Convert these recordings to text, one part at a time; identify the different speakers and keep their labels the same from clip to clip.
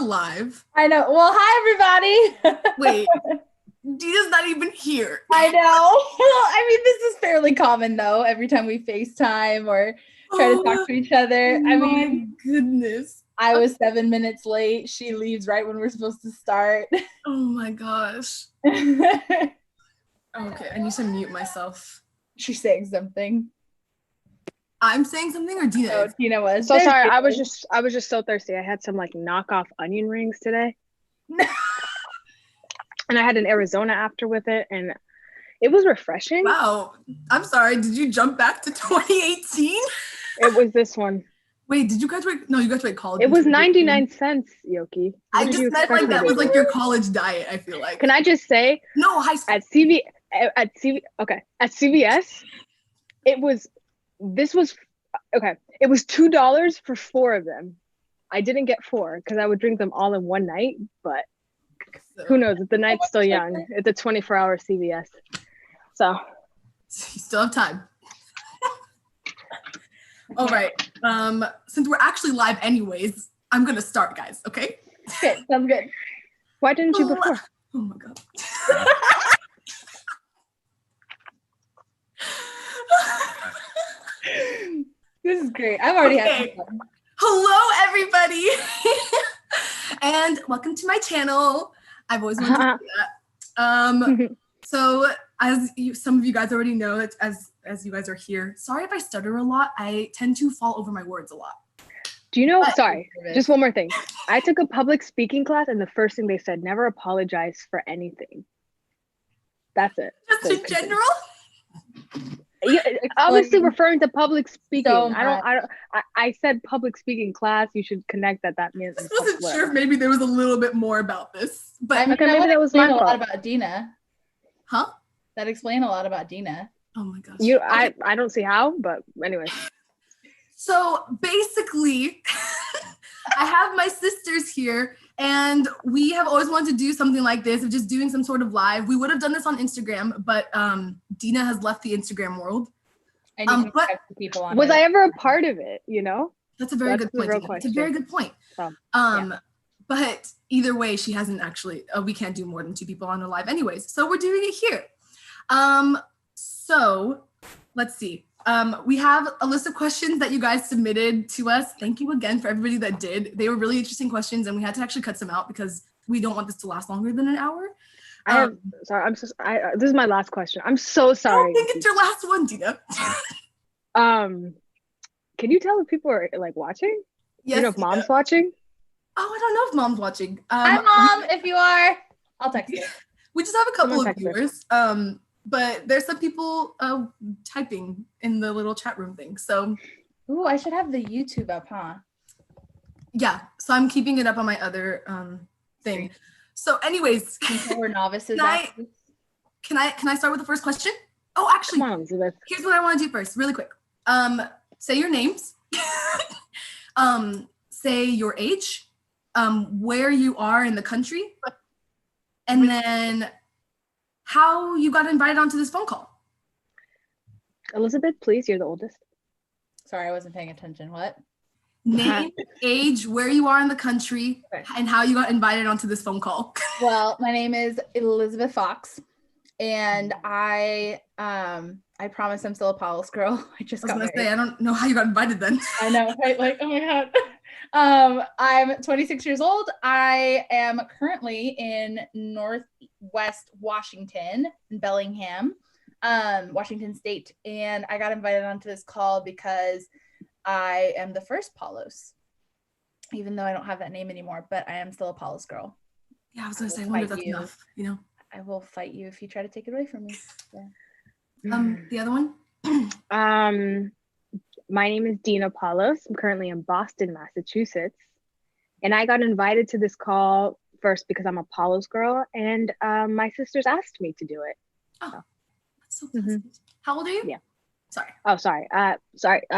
Speaker 1: live.
Speaker 2: I know. Well, hi, everybody.
Speaker 1: Wait, Dina's not even here.
Speaker 2: I know. Well, I mean, this is fairly common, though, every time we FaceTime or try to talk to each other. I mean,
Speaker 1: goodness.
Speaker 2: I was 7 minutes late. She leaves right when we're supposed to start.
Speaker 1: Oh my gosh. Okay, I need to mute myself.
Speaker 2: She's saying something.
Speaker 1: I'm saying something or Dina?
Speaker 2: Oh, Tina was.
Speaker 3: So sorry, I was just so thirsty. I had some like knockoff onion rings today. And I had an Arizona after with it, and it was refreshing.
Speaker 1: Wow. I'm sorry. Did you jump back to 2018?
Speaker 3: It was this one.
Speaker 1: Wait, did you graduate? No, you graduated college.
Speaker 3: It was 99 cents, Yoki.
Speaker 1: I just meant like that was like your college diet, I feel like.
Speaker 3: Can I just say?
Speaker 1: No, high school.
Speaker 3: At CVS, it was $2 for 4 of them. I didn't get 4 because I would drink them all in one night, but who knows? The night's still young. It's a 24-hour CVS. So
Speaker 1: you still have time. All right. Since we're actually live anyways, I'm gonna start, guys, okay?
Speaker 2: Okay, sounds good.
Speaker 3: Why didn't you before?
Speaker 1: Oh my god.
Speaker 2: This is great. I've already had fun.
Speaker 1: Hello, everybody, and welcome to my channel. I've always wanted to do that. So some of you guys already know that as you guys are here, sorry if I stutter a lot. I tend to fall over my words a lot.
Speaker 3: Do you know? Sorry, just one more thing. I took a public speaking class, and the first thing they said, never apologize for anything. That's it.
Speaker 1: Just in general.
Speaker 3: Yeah, obviously referring to public speaking.
Speaker 2: So
Speaker 3: I said public speaking class. You should connect that means.
Speaker 1: I wasn't sure if maybe there was a little bit more about this, but
Speaker 2: I mean,
Speaker 3: okay, maybe that was my fault.
Speaker 2: A lot about Dina.
Speaker 1: Huh?
Speaker 2: That explained a lot about Dina.
Speaker 1: Oh my gosh.
Speaker 3: I don't see how, but anyway.
Speaker 1: So basically, I have my sisters here, and we have always wanted to do something like this, of just doing some sort of live. We would have done this on Instagram, but Dina has left the Instagram world.
Speaker 2: And but people on
Speaker 3: was I ever a part of it? You know,
Speaker 1: that's a very good point. It's a very good point. So, but either way, she hasn't actually. We can't do more than 2 people on a live, anyways. So we're doing it here. So let's see. We have a list of questions that you guys submitted to us. Thank you again for everybody that did. They were really interesting questions, and we had to actually cut some out because we don't want this to last longer than an hour.
Speaker 3: This is my last question. I'm so sorry.
Speaker 1: I don't think it's your last one, Dina.
Speaker 3: Can you tell if people are like watching?
Speaker 1: Yes.
Speaker 3: You know if mom's watching?
Speaker 1: Oh, I don't know if mom's watching.
Speaker 2: Hi, Mom. If you are, I'll text you.
Speaker 1: We just have a couple of viewers. But there's some people typing in the little chat room thing. So,
Speaker 2: ooh, I should have the YouTube up, huh?
Speaker 1: Yeah. So I'm keeping it up on my other thing. So, anyways,
Speaker 2: we're novices.
Speaker 1: Can I start with the first question? Oh, actually,
Speaker 3: come on, Elizabeth.
Speaker 1: Here's what I want to do first, really quick. Say your names. Say your age. Where you are in the country, and then how you got invited onto this phone call.
Speaker 3: Elizabeth, please, you're the oldest.
Speaker 2: Sorry, I wasn't paying attention. What?
Speaker 1: Name, age, where you are in the country, and how you got invited onto this phone call.
Speaker 2: Well, my name is Elizabeth Fox, and I promise I'm still a Paulos girl. I was
Speaker 1: gonna say, I don't know how you got invited then.
Speaker 2: I know, right? Like, oh my god. I'm 26 years old. I am currently in Northwest Washington, in Bellingham, Washington State. And I got invited onto this call because I am the first Paulos, even though I don't have that name anymore, but I am still a Paulos girl.
Speaker 1: Yeah, I was gonna say, I wonder if that's enough, you know?
Speaker 2: I will fight you if you try to take it away from me.
Speaker 1: Yeah. The other one?
Speaker 3: My name is Dina Paulos. I'm currently in Boston, Massachusetts. And I got invited to this call first because I'm a Paulos girl, and my sisters asked me to do it.
Speaker 1: Oh, that's so pleasant. Mm-hmm. How old are you?
Speaker 3: Yeah.
Speaker 1: Sorry.
Speaker 3: Oh, sorry.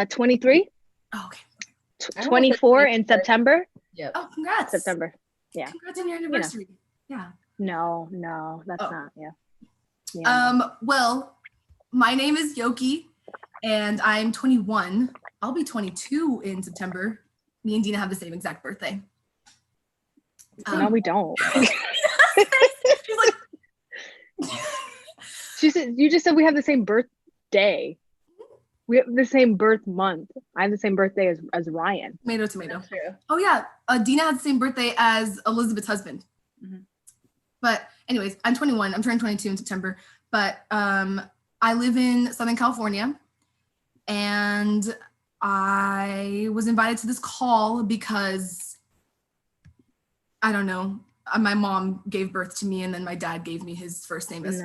Speaker 3: 23.
Speaker 1: Oh, okay.
Speaker 3: 24 in September.
Speaker 2: Yeah.
Speaker 1: Oh, congrats.
Speaker 3: September. Yeah.
Speaker 1: Congrats on your anniversary. You know.
Speaker 3: Yeah. No, that's not. Yeah.
Speaker 1: Well, my name is Yoki, and I'm 21. I'll be 22 in September. Me and Dina have the same exact birthday.
Speaker 3: No, we don't.
Speaker 1: She's like,
Speaker 3: She said, you just said we have the same birthday. We have the same birth month. I have the same birthday as Ryan.
Speaker 1: tomato.
Speaker 2: That's true.
Speaker 1: Oh yeah, Dina had the same birthday as Elizabeth's husband.
Speaker 2: Mhm.
Speaker 1: But anyways, I'm 21. I'm turning 22 in September. But I live in Southern California, and I was invited to this call because I don't know. My mom gave birth to me, and then my dad gave me his first name as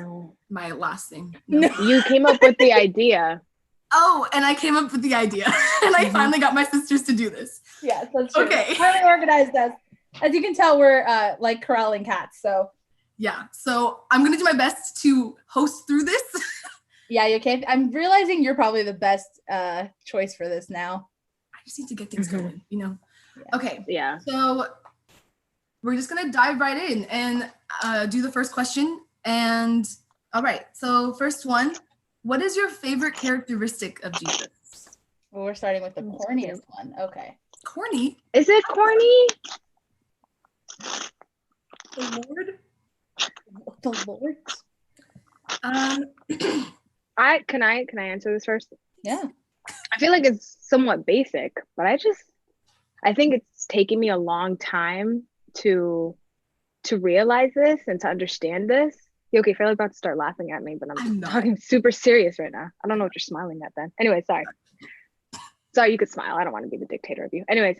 Speaker 1: my last name.
Speaker 2: No.
Speaker 3: You came up with the idea.
Speaker 1: Oh, and I came up with the idea, and I finally got my sisters to do this.
Speaker 2: Yes, that's true.
Speaker 1: Okay.
Speaker 2: Highly organized us. As you can tell, we're like corralling cats. So
Speaker 1: Yeah, so I'm gonna do my best to host through this.
Speaker 2: yeah, you okay? I'm realizing you're probably the best choice for this now.
Speaker 1: I just need to get things going, you know?
Speaker 2: Yeah.
Speaker 1: Okay,
Speaker 3: Yeah.
Speaker 1: so we're just gonna dive right in and do the first question. And all right, so first one, what is your favorite characteristic of Jesus?
Speaker 2: Well, we're starting with the corniest one. Okay.
Speaker 1: Corny?
Speaker 3: Is it corny?
Speaker 1: The Lord?
Speaker 2: The Lord?
Speaker 3: Can I answer this first?
Speaker 2: Yeah.
Speaker 3: I feel like it's somewhat basic, but I think it's taken me a long time to realize this and to understand this. Yoki, I feel like about to start laughing at me, but I'm talking super serious right now. I don't know what you're smiling at then. Anyway, sorry. Sorry, you could smile. I don't want to be the dictator of you. Anyways,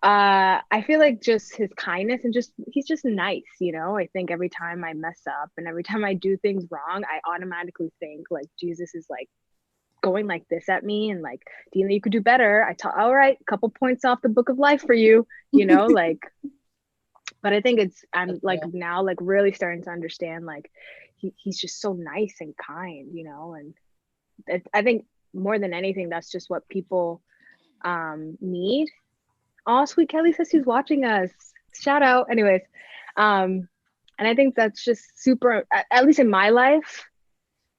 Speaker 3: I feel like just his kindness and he's just nice, you know? I think every time I mess up and every time I do things wrong, I automatically think like Jesus is like going like this at me and like, Dina, you could do better. All right, couple points off the book of life for you, you know, like, but I think I'm like now like really starting to understand like he's just so nice and kind, you know, and I think more than anything, that's just what people need. Oh, sweet Kelly says she's watching us. Shout out. Anyways, and I think that's just super, at least in my life,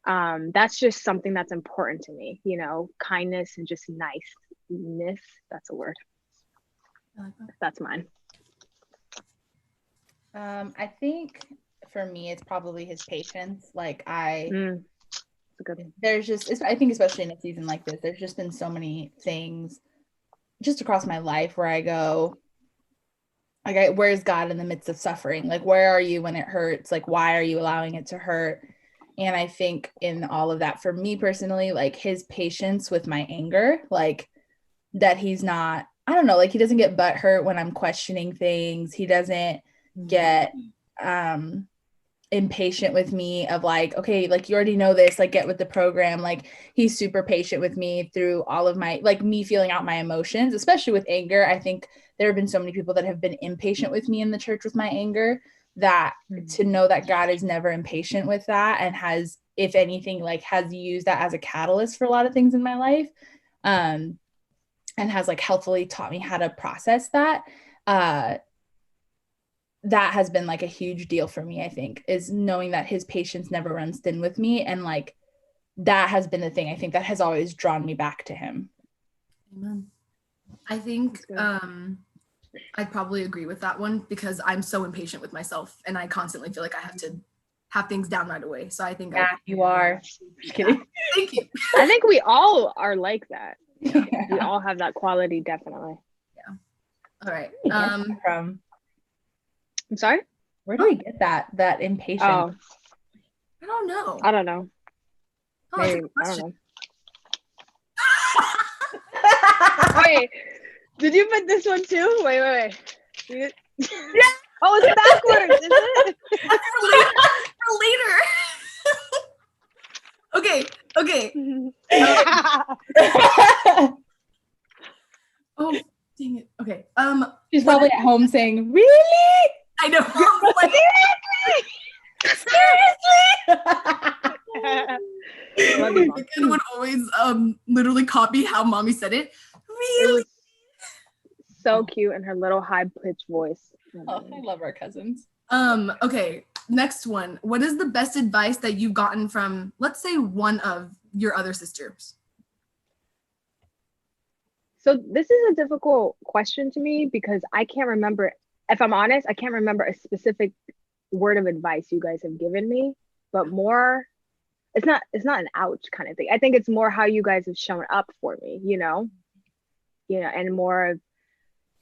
Speaker 3: that's just something that's important to me, you know, kindness and just niceness. That's a word. That's mine.
Speaker 2: I think for me, it's probably his patience. Like there's just, I think especially in a season like this, there's just been so many things just across my life where I go, like, where's God in the midst of suffering? Like, where are you when it hurts? Like, why are you allowing it to hurt? And I think in all of that, for me personally, like his patience with my anger, like that he's not, I don't know, like he doesn't get butthurt when I'm questioning things. He doesn't get impatient with me of like, okay, like you already know this, like get with the program. Like he's super patient with me through all of my, like me feeling out my emotions, especially with anger. I think there have been so many people that have been impatient with me in the church with my anger, that to know that God is never impatient with that and has, if anything, like has used that as a catalyst for a lot of things in my life, and has like helpfully taught me how to process that. That has been like a huge deal for me, I think, is knowing that his patience never runs thin with me. And like, that has been the thing I think that has always drawn me back to him.
Speaker 1: Amen. I think I'd probably agree with that one because I'm so impatient with myself and I constantly feel like I have to have things down right away. So I think
Speaker 2: you are. Just kidding.
Speaker 1: Thank you.
Speaker 3: I think we all are like that. Yeah. We all have that quality, definitely.
Speaker 1: Yeah. All right.
Speaker 2: From
Speaker 3: I'm sorry?
Speaker 2: Where do we get that impatience?
Speaker 3: Oh.
Speaker 1: I don't know.
Speaker 3: Oh, maybe, I don't know. Wait, did you put this one too? Wait. Yeah. Oh, it's backwards, is it?
Speaker 1: For later. Okay. Oh, dang it. Okay.
Speaker 2: She's probably at home saying, really?
Speaker 1: I know. Like, seriously. The kid would always literally copy how mommy said it. Really?
Speaker 3: It was so cute in her little high-pitched voice.
Speaker 2: Oh, I love our cousins.
Speaker 1: Okay, next one. What is the best advice that you've gotten from, let's say, one of your other sisters?
Speaker 3: So this is a difficult question to me because I can't remember if I'm honest, I can't remember a specific word of advice you guys have given me, but more, it's not an ouch kind of thing. I think it's more how you guys have shown up for me, and more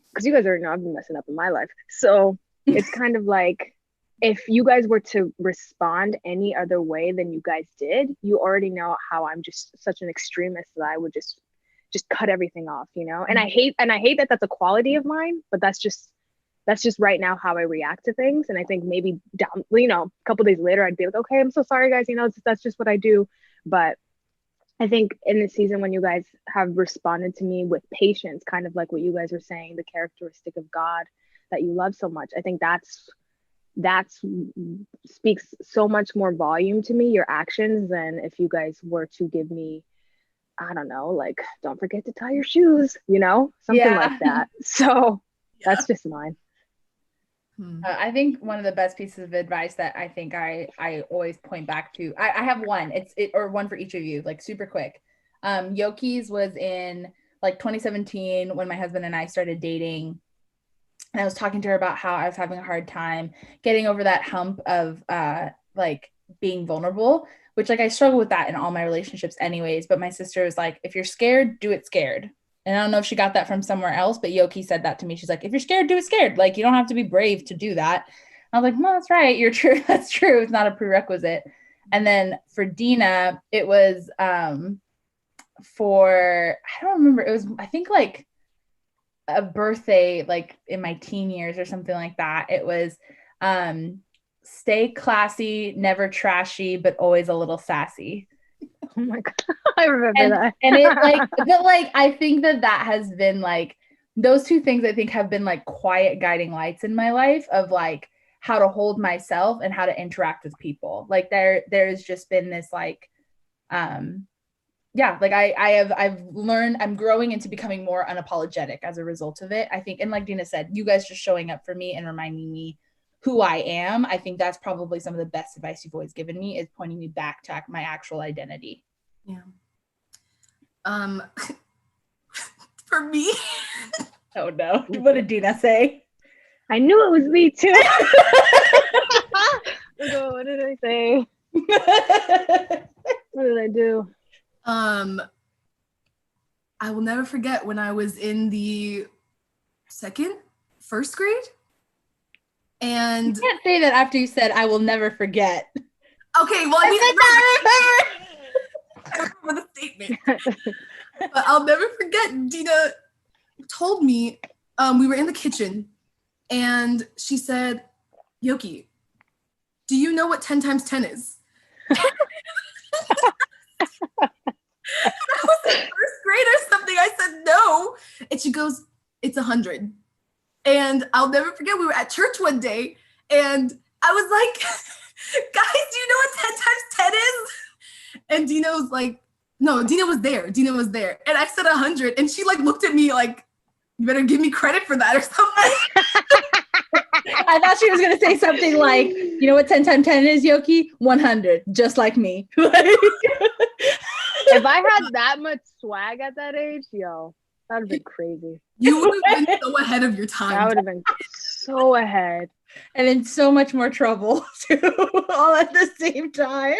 Speaker 3: because you guys already know I've been messing up in my life. So it's kind of like if you guys were to respond any other way than you guys did, you already know how I'm just such an extremist that I would just cut everything off, And I hate that that's a quality of mine, but that's just right now how I react to things. And I think maybe down, a couple days later, I'd be like, okay, I'm so sorry, guys. That's just what I do. But I think in the season when you guys have responded to me with patience, kind of like what you guys were saying, the characteristic of God that you love so much, I think that's speaks so much more volume to me, your actions, than if you guys were to give me, I don't know, like, don't forget to tie your shoes, something like that. So that's just mine.
Speaker 2: I think one of the best pieces of advice that I think I always point back to, I have one, or one for each of you, like super quick. Yoki's was in like 2017 when my husband and I started dating. And I was talking to her about how I was having a hard time getting over that hump of like being vulnerable, which like I struggle with that in all my relationships anyways. But my sister was like, if you're scared, do it scared. And I don't know if she got that from somewhere else, but Yoki said that to me. She's like, if you're scared, do it scared. Like, you don't have to be brave to do that. I was like, no, that's right. You're true. That's true. It's not a prerequisite. And then for Dina, it was for, I don't remember. It was, I think like a birthday, like in my teen years or something like that. It was stay classy, never trashy, but always a little sassy.
Speaker 3: Oh my God. I remember that.
Speaker 2: And it like, but like, I think that has been like, those two things I think have been like quiet guiding lights in my life of like how to hold myself and how to interact with people. Like there's just been this like, like I've learned, I'm growing into becoming more unapologetic as a result of it. I think, and like Dina said, you guys just showing up for me and reminding me who I am. I think that's probably some of the best advice you've always given me, is pointing me back to my actual identity.
Speaker 1: Yeah. For me.
Speaker 2: Oh no. What did Dina say?
Speaker 3: I knew it was me too. What did I say? What did I do?
Speaker 1: I will never forget when I was in the first grade. And
Speaker 2: you can't say that after you said, I will never forget.
Speaker 1: Okay, well, I remember the statement. But I'll never forget, Dina told me, we were in the kitchen, and she said, Yoki, do you know what 10 times 10 is? I was in first grade or something. I said no. And she goes, it's 100. And I'll never forget, we were at church one day, and I was like, guys, do you know what 10 times 10 is? And Dina was like, no, Dina was there. And I said 100. And she like looked at me like, you better give me credit for that or something.
Speaker 2: I thought she was going to say something like, you know what 10 times 10 is, Yoki? 100, just like me.
Speaker 3: If I had that much swag at that age, that would have been crazy.
Speaker 1: You would have been so ahead of your time.
Speaker 3: That would have been so ahead.
Speaker 2: And in so much more trouble, too, all at the same time.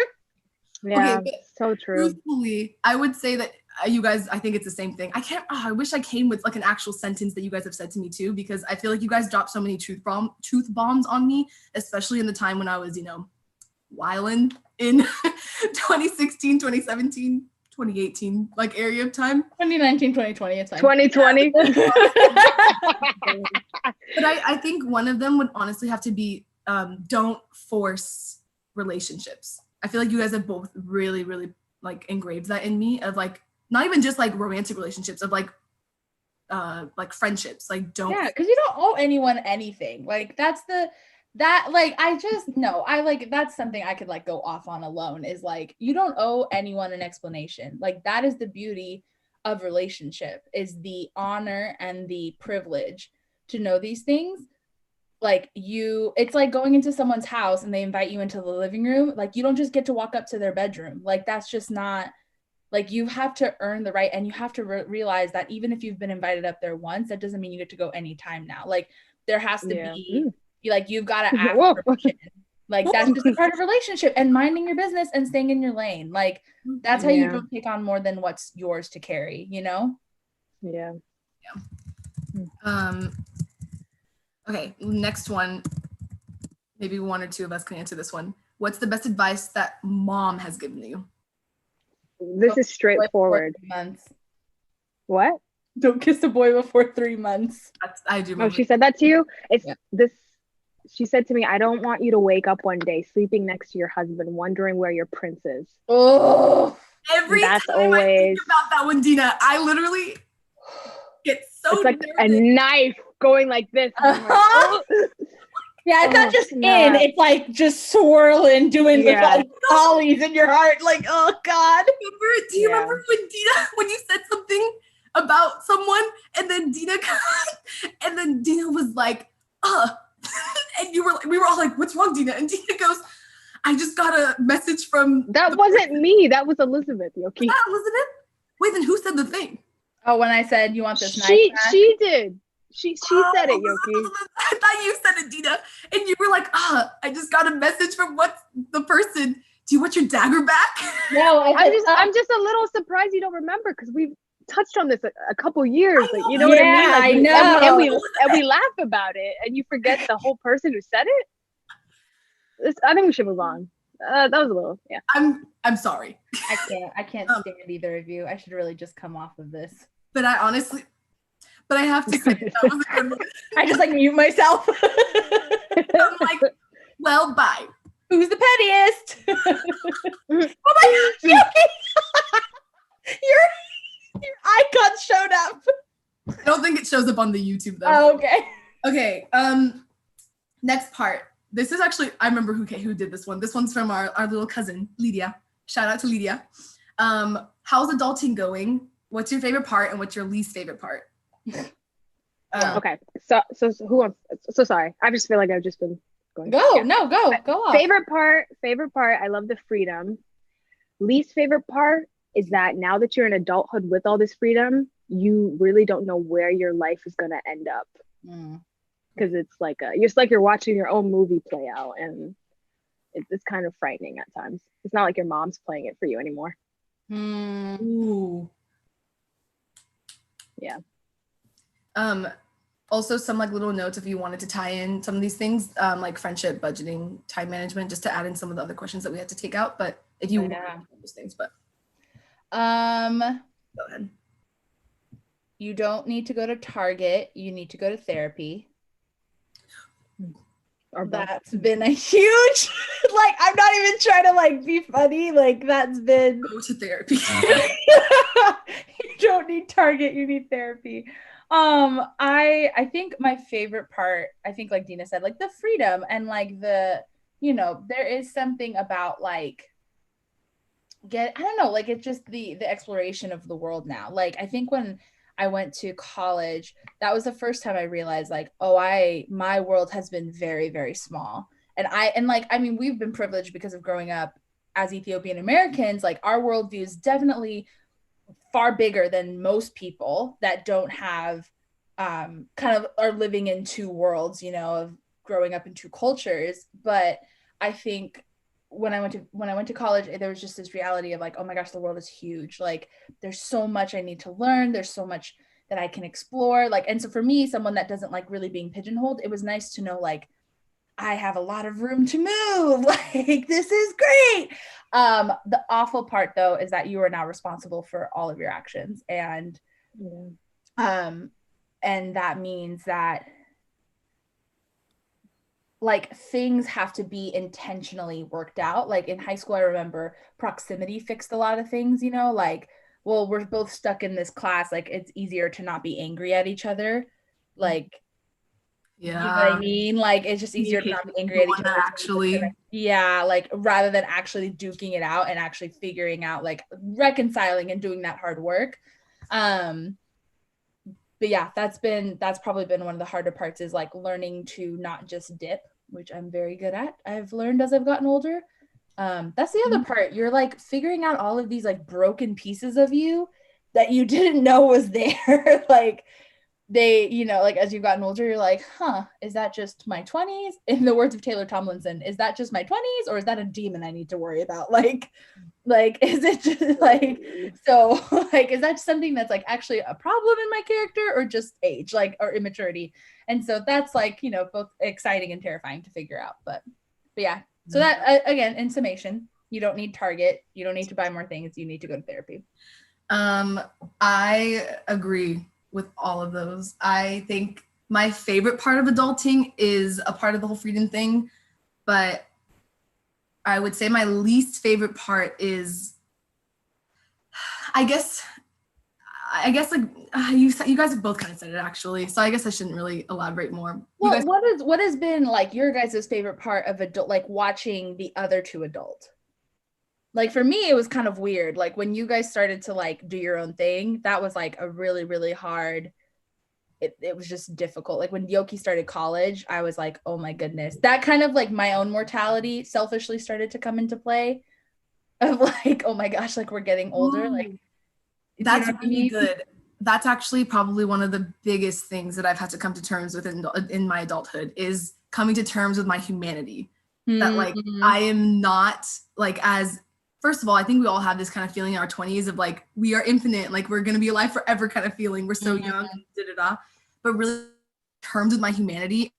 Speaker 3: Yeah, okay, so true.
Speaker 1: Truthfully, I would say that you guys, I think it's the same thing. I wish I came with like an actual sentence that you guys have said to me too, because I feel like you guys dropped so many truth bombs on me, especially in the time when I was, wilding in 2016, 2017, 2018, like area of time.
Speaker 2: 2019, 2020, it's fine.
Speaker 3: 2020.
Speaker 1: But I think one of them would honestly have to be, don't force relationships. I feel like you guys have both really, really like engraved that in me, of like, not even just like romantic relationships, of like friendships. Like, don't.
Speaker 2: Yeah, because you don't owe anyone anything. Like that's something I could like go off on alone, is like, you don't owe anyone an explanation. Like, that is the beauty of relationship, is the honor and the privilege to know these things. Like, it's like going into someone's house and they invite you into the living room. Like, you don't just get to walk up to their bedroom. Like, that's just not, like, you have to earn the right, and you have to realize that even if you've been invited up there once, that doesn't mean you get to go anytime now. Like, there has to
Speaker 3: Yeah.
Speaker 2: be like, you've got to ask
Speaker 3: Whoa.
Speaker 2: permission. Like that's just a part of relationship, and minding your business and staying in your lane. Like that's how you don't take on more than what's yours to carry, you know?
Speaker 3: Yeah.
Speaker 1: Okay, next one. Maybe one or two of us can answer this one. What's the best advice that mom has given you?
Speaker 3: This is straightforward.
Speaker 2: Months.
Speaker 3: What?
Speaker 2: Don't kiss a boy before 3 months.
Speaker 1: I do.
Speaker 3: Oh, she said that to you? It's this. She said to me, I don't want you to wake up one day sleeping next to your husband, wondering where your prince is.
Speaker 2: Oh,
Speaker 1: every time I think about that one, Dina, I literally get so
Speaker 3: it's like
Speaker 1: nervous.
Speaker 3: A knife going like this. Like, oh.
Speaker 2: Yeah, it's not just it's like just swirling, doing the like ollies in your heart, like, oh God.
Speaker 1: Do you remember when Dina, when you said something about someone, and then Dina was like, and we were all like, what's wrong, Dina? And Dina goes, I just got a message from.
Speaker 3: That wasn't me. That was Elizabeth. Yoki.
Speaker 1: Was that Elizabeth? Wait, then who said the thing?
Speaker 2: Oh, when I said you want this knife back?
Speaker 3: She did. She said it, Yoki.
Speaker 1: I thought you said it, Dina, and you were like, I just got a message from what's the person. Do you want your dagger back?
Speaker 2: No,
Speaker 3: I'm just a little surprised you don't remember, because we've touched on this a couple years. Like, you know what I mean? Like,
Speaker 2: I know.
Speaker 3: And we laugh about it, and you forget the whole person who said it. I think we should move on. That was a little,
Speaker 1: I'm sorry.
Speaker 2: I can't stand either of you. I should really just come off of this.
Speaker 1: But I have to say that was a good one.
Speaker 2: I just like mute myself.
Speaker 1: I'm like, well, bye.
Speaker 2: Who's the pettiest? Oh my gosh, Yoki! Your icon showed up.
Speaker 1: I don't think it shows up on the YouTube though.
Speaker 2: Oh, okay.
Speaker 1: Okay. Next part. This is actually, I remember who did this one. This one's from our little cousin, Lydia. Shout out to Lydia. How's adulting going? What's your favorite part and what's your least favorite part?
Speaker 3: Okay. So who wants? So sorry. I just feel like I've just been going.
Speaker 2: Go on.
Speaker 3: Favorite part. I love the freedom. Least favorite part is that now that you're in adulthood with all this freedom, you really don't know where your life is gonna end up. Because it's like you're watching your own movie play out, and it's kind of frightening at times. It's not like your mom's playing it for you anymore.
Speaker 1: Ooh.
Speaker 3: Yeah.
Speaker 1: Also some like little notes if you wanted to tie in some of these things, like friendship, budgeting, time management, just to add in some of the other questions that we had to take out. But if you want those things, but
Speaker 2: go
Speaker 1: ahead.
Speaker 2: You don't need to go to Target. You need to go to therapy. That's been a huge, like, I'm not even trying to like be funny. Like that's been
Speaker 1: go to therapy.
Speaker 2: You don't need Target, you need therapy. I think my favorite part, I think like Dina said, like the freedom and like the, there is something about like I don't know, like it's just the exploration of the world now. Like I think when I went to college, that was the first time I realized like, my world has been very, very small. And we've been privileged because of growing up as Ethiopian Americans. Like our worldview is definitely far bigger than most people that don't have kind of are living in two worlds, of growing up in two cultures. But I think when I went to college, there was just this reality of like, oh my gosh, the world is huge. Like there's so much I need to learn. There's so much that I can explore. Like, and so for me, someone that doesn't like really being pigeonholed, it was nice to know like, I have a lot of room to move. Like, this is great. The awful part though, is that you are now responsible for all of your actions. And that means that like things have to be intentionally worked out. Like in high school, I remember proximity fixed a lot of things, like, well, we're both stuck in this class. Like it's easier to not be angry at each other. Like, you know what I mean? Like it's just easier to not be angry at each other.
Speaker 1: Actually.
Speaker 2: Yeah. Like rather than actually duking it out and actually figuring out like reconciling and doing that hard work. But yeah, that's probably been one of the harder parts is like learning to not just dip, which I'm very good at. I've learned as I've gotten older. That's the other part. You're like figuring out all of these like broken pieces of you that you didn't know was there. Like they, you know, like as you've gotten older, you're like, huh, is that just my 20s? In the words of Taylor Tomlinson, is that just my 20s or is that a demon I need to worry about? Like, is it just like, so like, is that something that's like actually a problem in my character or just age, like, or immaturity? And so that's like, you know, both exciting and terrifying to figure out. But yeah, so that again, in summation, you don't need Target, you don't need to buy more things, you need to go to therapy.
Speaker 1: I agree with all of those. I think my favorite part of adulting is a part of the whole freedom thing, but I would say my least favorite part is, I guess like you guys have both kind of said it actually, so I guess I shouldn't really elaborate more.
Speaker 2: Well, what has been like your guys' favorite part of adult, like watching the other two adult? Like for me, it was kind of weird. Like when you guys started to like do your own thing, that was like a really, really hard. It was just difficult. Like when Yoki started college, I was like, oh my goodness. That kind of like my own mortality selfishly started to come into play of like, oh my gosh, like we're getting older. Like
Speaker 1: that's really good. That's actually probably one of the biggest things that I've had to come to terms with in my adulthood is coming to terms with my humanity. That like I am not like as first of all, I think we all have this kind of feeling in our 20s of like we are infinite, like we're gonna be alive forever kind of feeling. We're so young, but really terms with my humanity,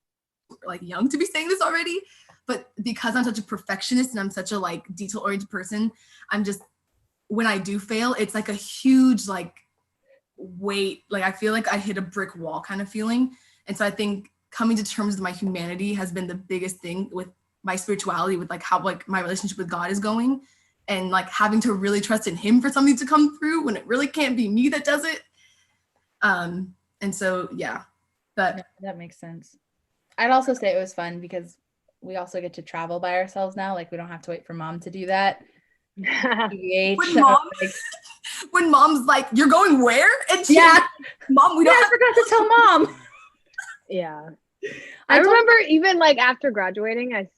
Speaker 1: like young to be saying this already. But because I'm such a perfectionist and I'm such a like detail-oriented person, I'm just when I do fail, it's like a huge like weight. Like I feel like I hit a brick wall kind of feeling. And so I think coming to terms with my humanity has been the biggest thing with my spirituality, with like how like my relationship with God is going, and like having to really trust in him for something to come through when it really can't be me that does it. And so yeah, but
Speaker 2: that makes sense. I'd also say it was fun because we also get to travel by ourselves now. Like we don't have to wait for mom to do that.
Speaker 1: When mom's like, you're going where? And she's
Speaker 2: like,
Speaker 1: mom,
Speaker 2: I forgot to tell mom.
Speaker 3: Yeah. I remember even like after graduating, I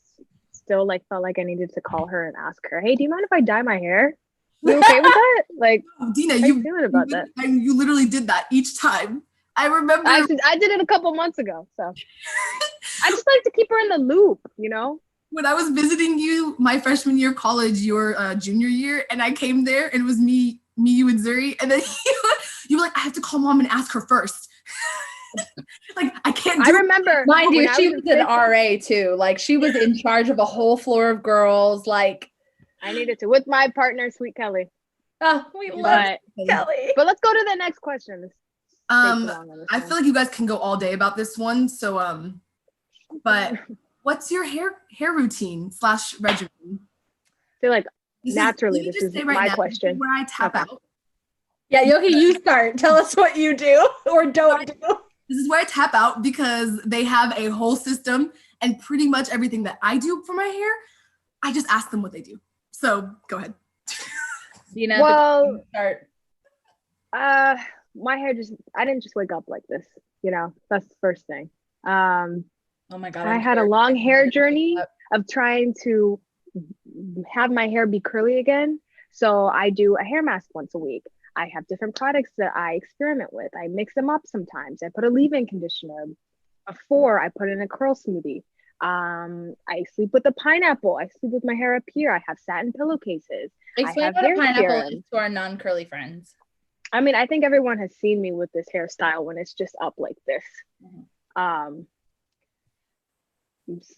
Speaker 3: still like felt like I needed to call her and ask her, hey, do you mind if I dye my hair? You okay with that? Like,
Speaker 1: Dina,
Speaker 3: how you feeling about that?
Speaker 1: You literally did that each time. I remember.
Speaker 3: I did it a couple months ago. So I just like to keep her in the loop, you know?
Speaker 1: When I was visiting you my freshman year of college, your junior year, and I came there and it was me, you, and Zuri, and then you were like, I have to call mom and ask her first. Like I can't.
Speaker 3: I remember,
Speaker 2: mind you, she was an RA too. Like she was in charge of a whole floor of girls. Like
Speaker 3: I needed to with my partner, Sweet Kelly.
Speaker 2: Oh, we love Kelly.
Speaker 3: But let's go to the next question.
Speaker 1: I feel like you guys can go all day about this one. So but what's your hair routine / regimen?
Speaker 3: I feel like naturally this is my question.
Speaker 1: Where I tap out.
Speaker 2: Yeah, Yoki, you start. Tell us what you do or don't do.
Speaker 1: This is where I tap out because they have a whole system, and pretty much everything that I do for my hair, I just ask them what they do. So go ahead.
Speaker 2: Dina,
Speaker 3: well,
Speaker 2: start.
Speaker 3: My hair I didn't just wake up like this, you know, that's the first thing.
Speaker 2: Oh my God.
Speaker 3: I had a long hair journey of trying to have my hair be curly again. So I do a hair mask once a week. I have different products that I experiment with. I mix them up sometimes. I put a leave-in conditioner. Before I put in a curl smoothie. I sleep with a pineapple. I sleep with my hair up here. I have satin pillowcases.
Speaker 2: Explain what a pineapple is to our non-curly friends.
Speaker 3: I mean, I think everyone has seen me with this hairstyle when it's just up like this. Mm-hmm.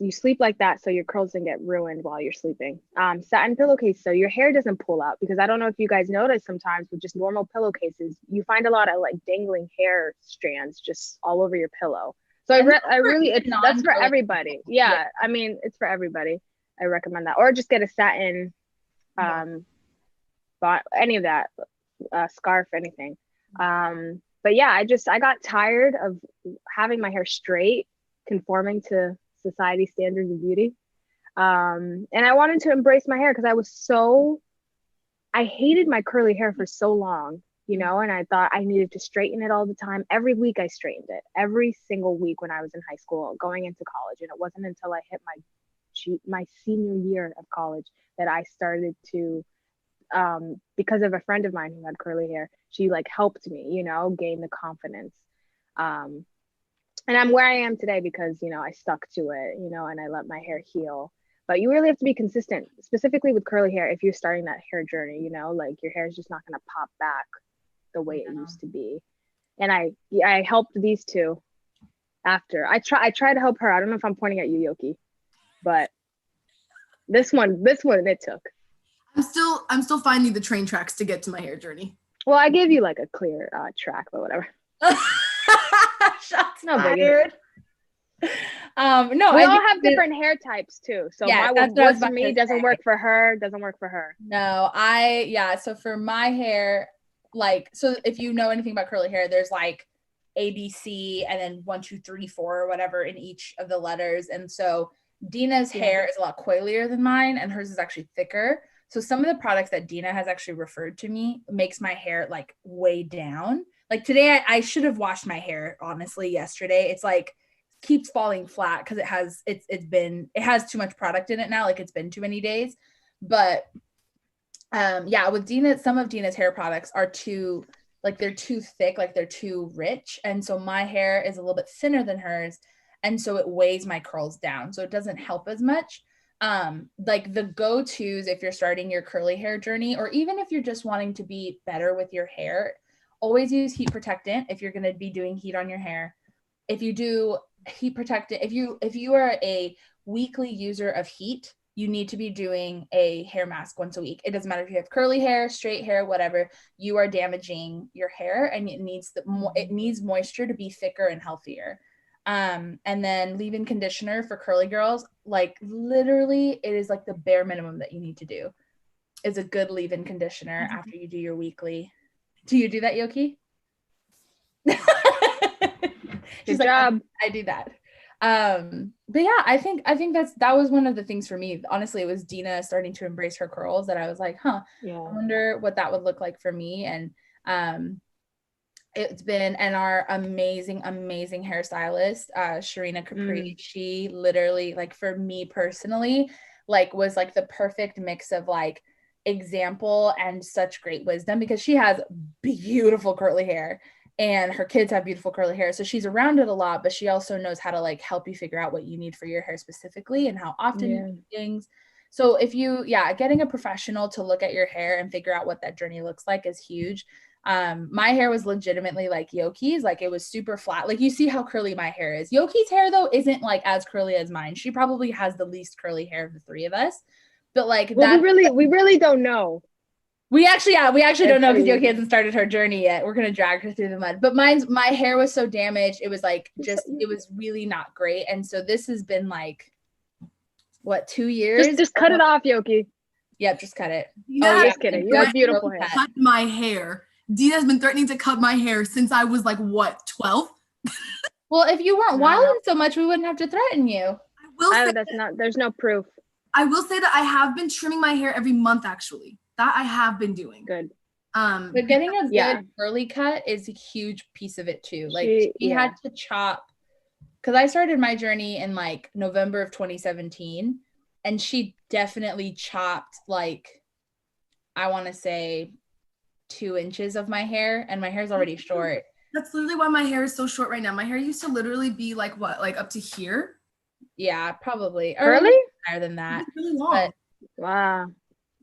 Speaker 3: You sleep like that so your curls don't get ruined while you're sleeping. Satin pillowcase so your hair doesn't pull out, because I don't know if you guys notice sometimes with just normal pillowcases, you find a lot of like dangling hair strands just all over your pillow. So I really, that's for everybody. Yeah, I mean, it's for everybody. I recommend that. Or just get a satin, any of that, scarf, anything. But yeah, I got tired of having my hair straight, conforming to society standards of beauty. And I wanted to embrace my hair because I hated my curly hair for so long, you know, and I thought I needed to straighten it all the time. Every week I straightened it, every single week when I was in high school, going into college. And it wasn't until I hit my senior year of college that I started to, because of a friend of mine who had curly hair, she like helped me, you know, gain the confidence. And I'm where I am today because, you know, I stuck to it, you know, and I let my hair heal. But you really have to be consistent, specifically with curly hair. If you're starting that hair journey, you know, like your hair is just not going to pop back the way it used to be. And I helped these two after. I try to help her. I don't know if I'm pointing at you, Yoki, but this one it took.
Speaker 1: I'm still finding the train tracks to get to my hair journey.
Speaker 3: Well, I gave you like a clear track, but whatever.
Speaker 2: Shots
Speaker 3: No
Speaker 2: fired. No,
Speaker 3: we all have different hair types too. So
Speaker 2: yeah,
Speaker 3: what works for me doesn't work for her, doesn't work for her.
Speaker 2: No, so for my hair, like, so if you know anything about curly hair, there's like ABC and then 1, 2, 3, 4 or whatever in each of the letters. And so Dina's hair is a lot coilier than mine and hers is actually thicker. So some of the products that Dina has actually referred to me makes my hair like way down. Like today I should have washed my hair honestly yesterday. It's like keeps falling flat because it has too much product in it now. Like it's been too many days. But with Dina, some of Dina's hair products are too, like they're too thick, like they're too rich. And so my hair is a little bit thinner than hers. And so it weighs my curls down. So it doesn't help as much. Like the go-tos, if you're starting your curly hair journey, or even if you're just wanting to be better with your hair, always use heat protectant if you're going to be doing heat on your hair. If you do heat protectant, if you are a weekly user of heat, you need to be doing a hair mask once a week. It doesn't matter if you have curly hair, straight hair, whatever, you are damaging your hair and it needs moisture to be thicker and healthier. And then leave-in conditioner for curly girls, like literally it is like the bare minimum that you need to do is a good leave-in conditioner after you do your weekly. Do you do that, Yoki?
Speaker 3: Good job.
Speaker 2: I do that. But yeah, I think that was one of the things for me. Honestly, it was Dina starting to embrace her curls that I was like, I wonder what that would look like for me. And it's been, and our amazing hairstylist, Sharina Capri, she literally, like for me personally, like was like the perfect mix of like example and such great wisdom, because she has beautiful curly hair and her kids have beautiful curly hair. So she's around it a lot, but she also knows how to like help you figure out what you need for your hair specifically and how often you do things. So if you, getting a professional to look at your hair and figure out what that journey looks like is huge. My hair was legitimately like Yoki's, like it was super flat. Like you see how curly my hair is. Yoki's hair though isn't like as curly as mine. She probably has the least curly hair of the three of us. But like
Speaker 3: we really don't know.
Speaker 2: We actually don't know because Yoki hasn't started her journey yet. We're gonna drag her through the mud. But my hair was so damaged, it was like it was really not great. And so this has been like what, 2 years?
Speaker 3: Just cut it off, Yoki.
Speaker 2: Yep, just cut it.
Speaker 3: Just kidding. You have beautiful hair.
Speaker 1: Cut my hair. Dina's been threatening to cut my hair since I was like, what, 12?
Speaker 2: Well, if you weren't wilding so much, we wouldn't have to threaten you.
Speaker 3: There's no proof.
Speaker 1: I will say that I have been trimming my hair every month, actually. That I have been doing.
Speaker 3: Good.
Speaker 2: But getting a good curly cut is a huge piece of it too. Like she had to chop, because I started my journey in like November of 2017, and she definitely chopped like, I want to say 2 inches of my hair, and my hair's already short.
Speaker 1: That's literally why my hair is so short right now. My hair used to literally be like what, like up to here?
Speaker 2: Yeah, probably.
Speaker 3: Curly?
Speaker 2: Or higher than that.
Speaker 1: It's really long.
Speaker 3: Wow.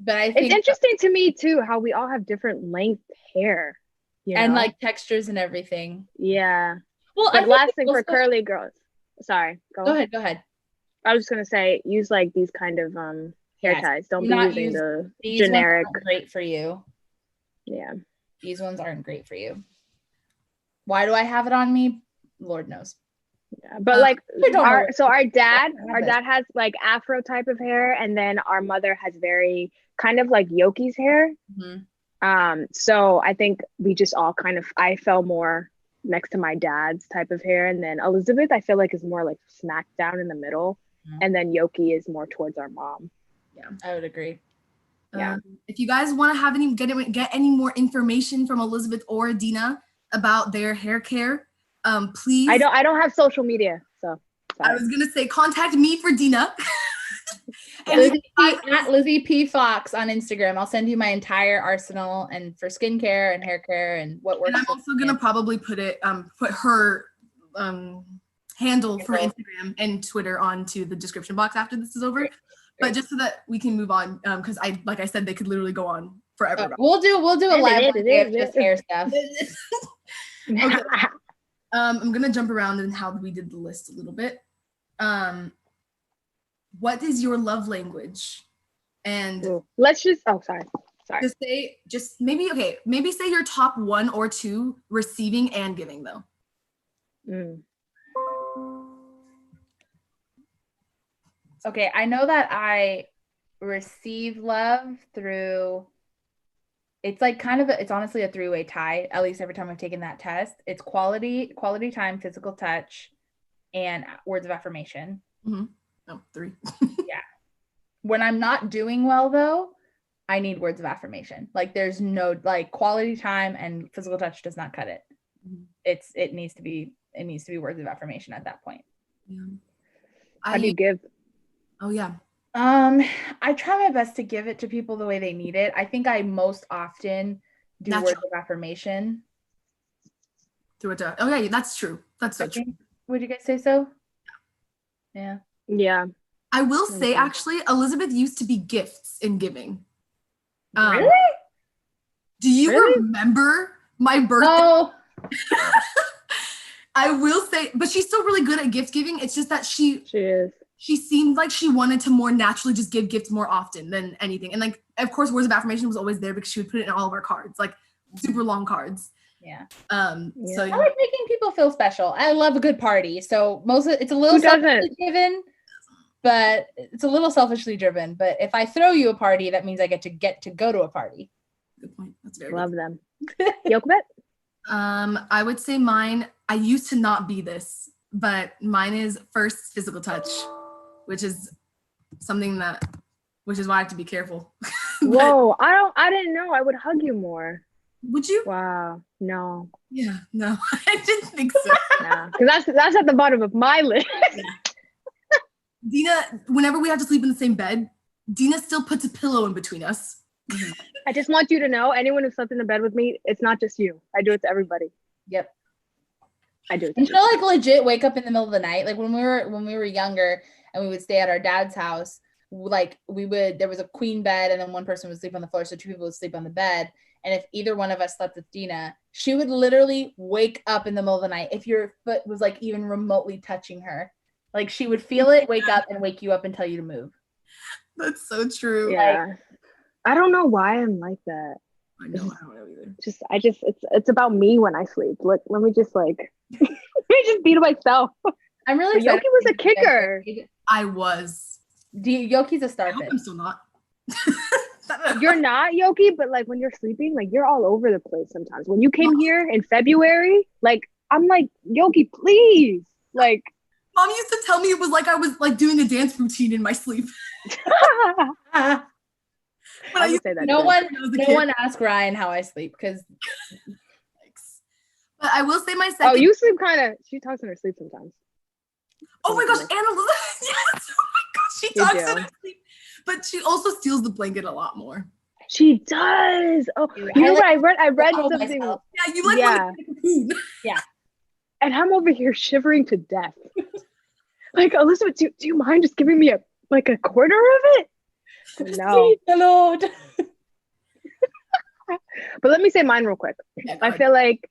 Speaker 2: But I think
Speaker 3: it's interesting to me too how we all have different length hair,
Speaker 2: and like textures and everything.
Speaker 3: Yeah.
Speaker 2: Well,
Speaker 3: but last thing for curly girls. Sorry.
Speaker 2: Go ahead.
Speaker 3: I was just gonna say, use like these kind of hair ties. Don't be using the generic.
Speaker 2: Ones aren't great for you.
Speaker 3: Yeah.
Speaker 2: These ones aren't great for you. Why do I have it on me? Lord knows.
Speaker 3: Yeah, but like our dad has like afro type of hair, and then our mother has very kind of like Yoki's hair. Mm-hmm. So I think we just all I fell more next to my dad's type of hair, and then Elizabeth I feel like is more like smack down in the middle, and then Yoki is more towards our mom.
Speaker 2: Yeah, I would agree.
Speaker 3: Yeah.
Speaker 1: If you guys want to have get any more information from Elizabeth or Dina about their hair care, please.
Speaker 3: I don't have social media, so
Speaker 1: sorry. I was gonna say contact me for Dina.
Speaker 2: At Lizzie P. Fox on Instagram. I'll send you my entire arsenal and for skincare and hair care and what works.
Speaker 1: And I'm also gonna probably put her handle for Instagram and Twitter onto the description box after this is over. Great. But just so that we can move on, because like I said, they could literally go on forever.
Speaker 2: We'll do a live one day of just hair stuff.
Speaker 1: Okay. I'm gonna jump around in how we did the list a little bit. What is your love language? And
Speaker 3: let's just sorry.
Speaker 1: Maybe say your top 1 or 2 receiving and giving though.
Speaker 2: Okay, I know that I receive love through, it's like it's honestly a 3-way tie, at least every time I've taken that test. It's quality time, physical touch, and words of affirmation.
Speaker 1: Mm-hmm. Oh, 3.
Speaker 2: Yeah. When I'm not doing well though, I need words of affirmation. Like there's no, like, quality time and physical touch does not cut it. Mm-hmm. It needs to be words of affirmation at that point.
Speaker 1: Yeah.
Speaker 3: How do you give?
Speaker 1: Oh yeah.
Speaker 2: I try my best to give it to people the way they need it. I think I most often do words of affirmation.
Speaker 1: Oh yeah, that's true. That's so true.
Speaker 2: Would you guys say so? Yeah.
Speaker 3: Yeah.
Speaker 1: I will say, actually, Elizabeth used to be gifts in giving.
Speaker 2: Really?
Speaker 1: Do you remember my birthday?
Speaker 2: Oh.
Speaker 1: I will say, but she's still really good at gift giving. It's just that she
Speaker 3: is.
Speaker 1: She seemed like she wanted to more naturally just give gifts more often than anything. And like, of course, words of affirmation was always there because she would put it in all of our cards, like super long cards.
Speaker 2: Yeah.
Speaker 1: So
Speaker 2: I like making people feel special. I love a good party. So it's a little selfishly given, but it's a little selfishly driven. But if I throw you a party, that means I get to go to a party.
Speaker 1: Good point. That's very
Speaker 3: love
Speaker 1: good.
Speaker 3: them. Yoki?
Speaker 1: I would say mine. I used to not be this, but mine is first physical touch, which is why I have to be careful.
Speaker 3: Whoa! I didn't know. I would hug you more.
Speaker 1: Would you?
Speaker 3: Wow. No.
Speaker 1: Yeah. No. I didn't think so.
Speaker 3: Yeah. Because that's at the bottom of my list.
Speaker 1: Dina, whenever we have to sleep in the same bed, Dina still puts a pillow in between us.
Speaker 3: I just want you to know, anyone who slept in the bed with me, it's not just you. I do it to everybody.
Speaker 2: Yep.
Speaker 3: I do it.
Speaker 2: And she'll like legit wake up in the middle of the night. Like when we were younger and we would stay at our dad's house, like there was a queen bed and then one person would sleep on the floor, so 2 people would sleep on the bed. And if either one of us slept with Dina, she would literally wake up in the middle of the night if your foot was like even remotely touching her. Like she would feel it, wake up, and wake you up and tell you to move.
Speaker 1: That's so true.
Speaker 3: Yeah. Like, I don't know why I'm like that.
Speaker 1: I don't know either.
Speaker 3: It's about me when I sleep. Let me just beat myself.
Speaker 2: I'm really
Speaker 3: excited. Yoki was a kicker.
Speaker 1: I was.
Speaker 2: Yoki's a star
Speaker 1: I hope I'm still not.
Speaker 3: You're not, Yoki, but like when you're sleeping, like you're all over the place sometimes. When you came here in February, like I'm like, Yoki, please. Like
Speaker 1: Mom used to tell me it was like I was like doing a dance routine in my sleep.
Speaker 3: But I would say that
Speaker 2: no one ask Ryan how I sleep because.
Speaker 1: But I will say my second.
Speaker 3: Oh, you sleep she talks in her sleep sometimes.
Speaker 1: Oh my gosh, Anna, yes! Oh my gosh, she talks in her sleep. But she also steals the blanket a lot more.
Speaker 3: She does. Oh, you know what I read? I read something.
Speaker 1: Myself. Yeah, you like when
Speaker 2: yeah.
Speaker 3: And I'm over here shivering to death. Like, Elizabeth, do you mind just giving me a quarter of it? No.
Speaker 2: Please, the Lord.
Speaker 3: But let me say mine real quick. Yeah, I feel like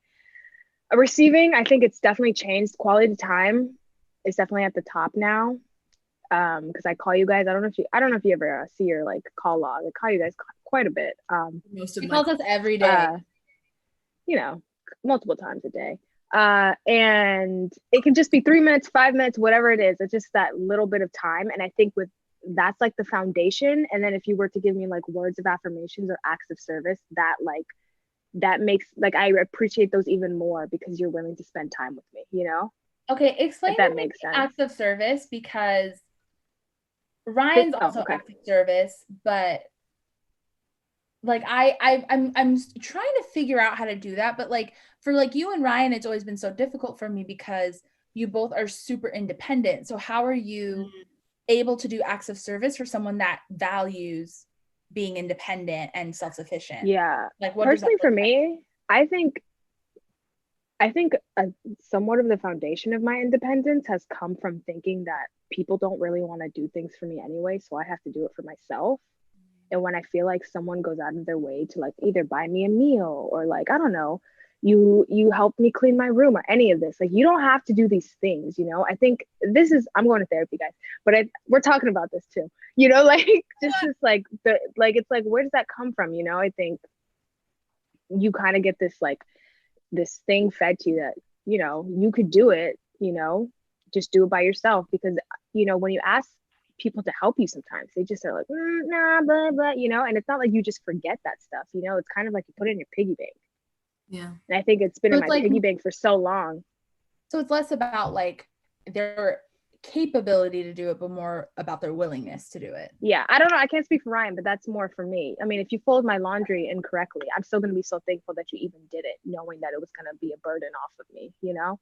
Speaker 3: receiving, I think it's definitely changed. Quality time is definitely at the top now. Because I call you guys. I don't know if you ever see your like call log. I call you guys quite a bit.
Speaker 2: She calls us every day.
Speaker 3: Multiple times a day. And it can just be 3 minutes, 5 minutes, whatever it is. It's just that little bit of time. And I think that's like the foundation. And then if you were to give me like words of affirmations or acts of service, that makes like I appreciate those even more because you're willing to spend time with me, you know?
Speaker 2: Okay, explain
Speaker 3: if that makes sense.
Speaker 2: Acts of service, because Ryan's also acts of service, but like I'm trying to figure out how to do that. But like for like you and Ryan, it's always been so difficult for me because you both are super independent. So how are you able to do acts of service for someone that values being independent and self-sufficient?
Speaker 3: Yeah.
Speaker 2: Like, what
Speaker 3: personally
Speaker 2: does that
Speaker 3: for
Speaker 2: look like?
Speaker 3: me, I think somewhat of the foundation of my independence has come from thinking that people don't really want to do things for me anyway, so I have to do it for myself. And when I feel like someone goes out of their way to like either buy me a meal or like, I don't know, you help me clean my room or any of this, like you don't have to do these things, you know. I think this is, I'm going to therapy, guys, but we're talking about this too, you know, like just this like the like it's like, where does that come from, you know? I think you kind of get this like this thing fed to you that, you know, you could do it, you know, just do it by yourself. Because, you know, when you ask people to help you, sometimes they just are like, nah, blah, blah, you know, and it's not like you just forget that stuff, you know, it's kind of like you put it in your piggy bank.
Speaker 1: Yeah.
Speaker 3: And I think it's been
Speaker 2: So
Speaker 3: in
Speaker 2: it's
Speaker 3: my
Speaker 2: like,
Speaker 3: piggy bank for so long.
Speaker 2: so it's less about like their capability to do it, but more about their willingness to do it.
Speaker 3: Yeah, I don't know, I can't speak for Ryan, but that's more for me. I mean, if you fold my laundry incorrectly, I'm still going to be so thankful that you even did it, knowing that it was going to be a burden off of me, you know.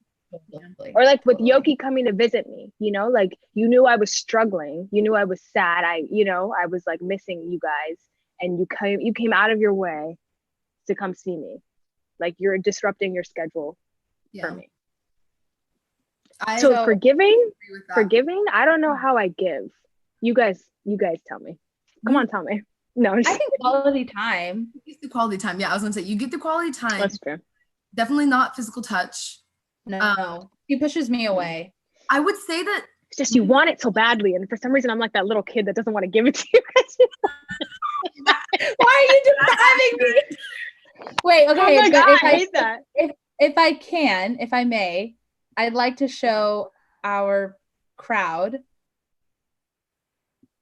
Speaker 2: Totally.
Speaker 3: Or like with
Speaker 2: Totally.
Speaker 3: Yoki coming to visit me, you know, like you knew I was struggling, you knew I was sad, you know, I was like missing you guys, and you came out of your way to come see me. Like you're disrupting your schedule for me. So forgiving, I don't know how I give. You guys tell me. Come on, tell me. No,
Speaker 2: I think quality time.
Speaker 1: It's the quality time. Yeah, I was gonna say you get the quality time.
Speaker 3: That's true.
Speaker 1: Definitely not physical touch.
Speaker 2: No, he pushes me away.
Speaker 1: I would say that
Speaker 3: it's just you want it so badly, and for some reason I'm like that little kid that doesn't want to give it to you.
Speaker 2: Why are you describing me? Wait, okay.
Speaker 3: Oh my God, I hate that.
Speaker 2: If I may, I'd like to show our crowd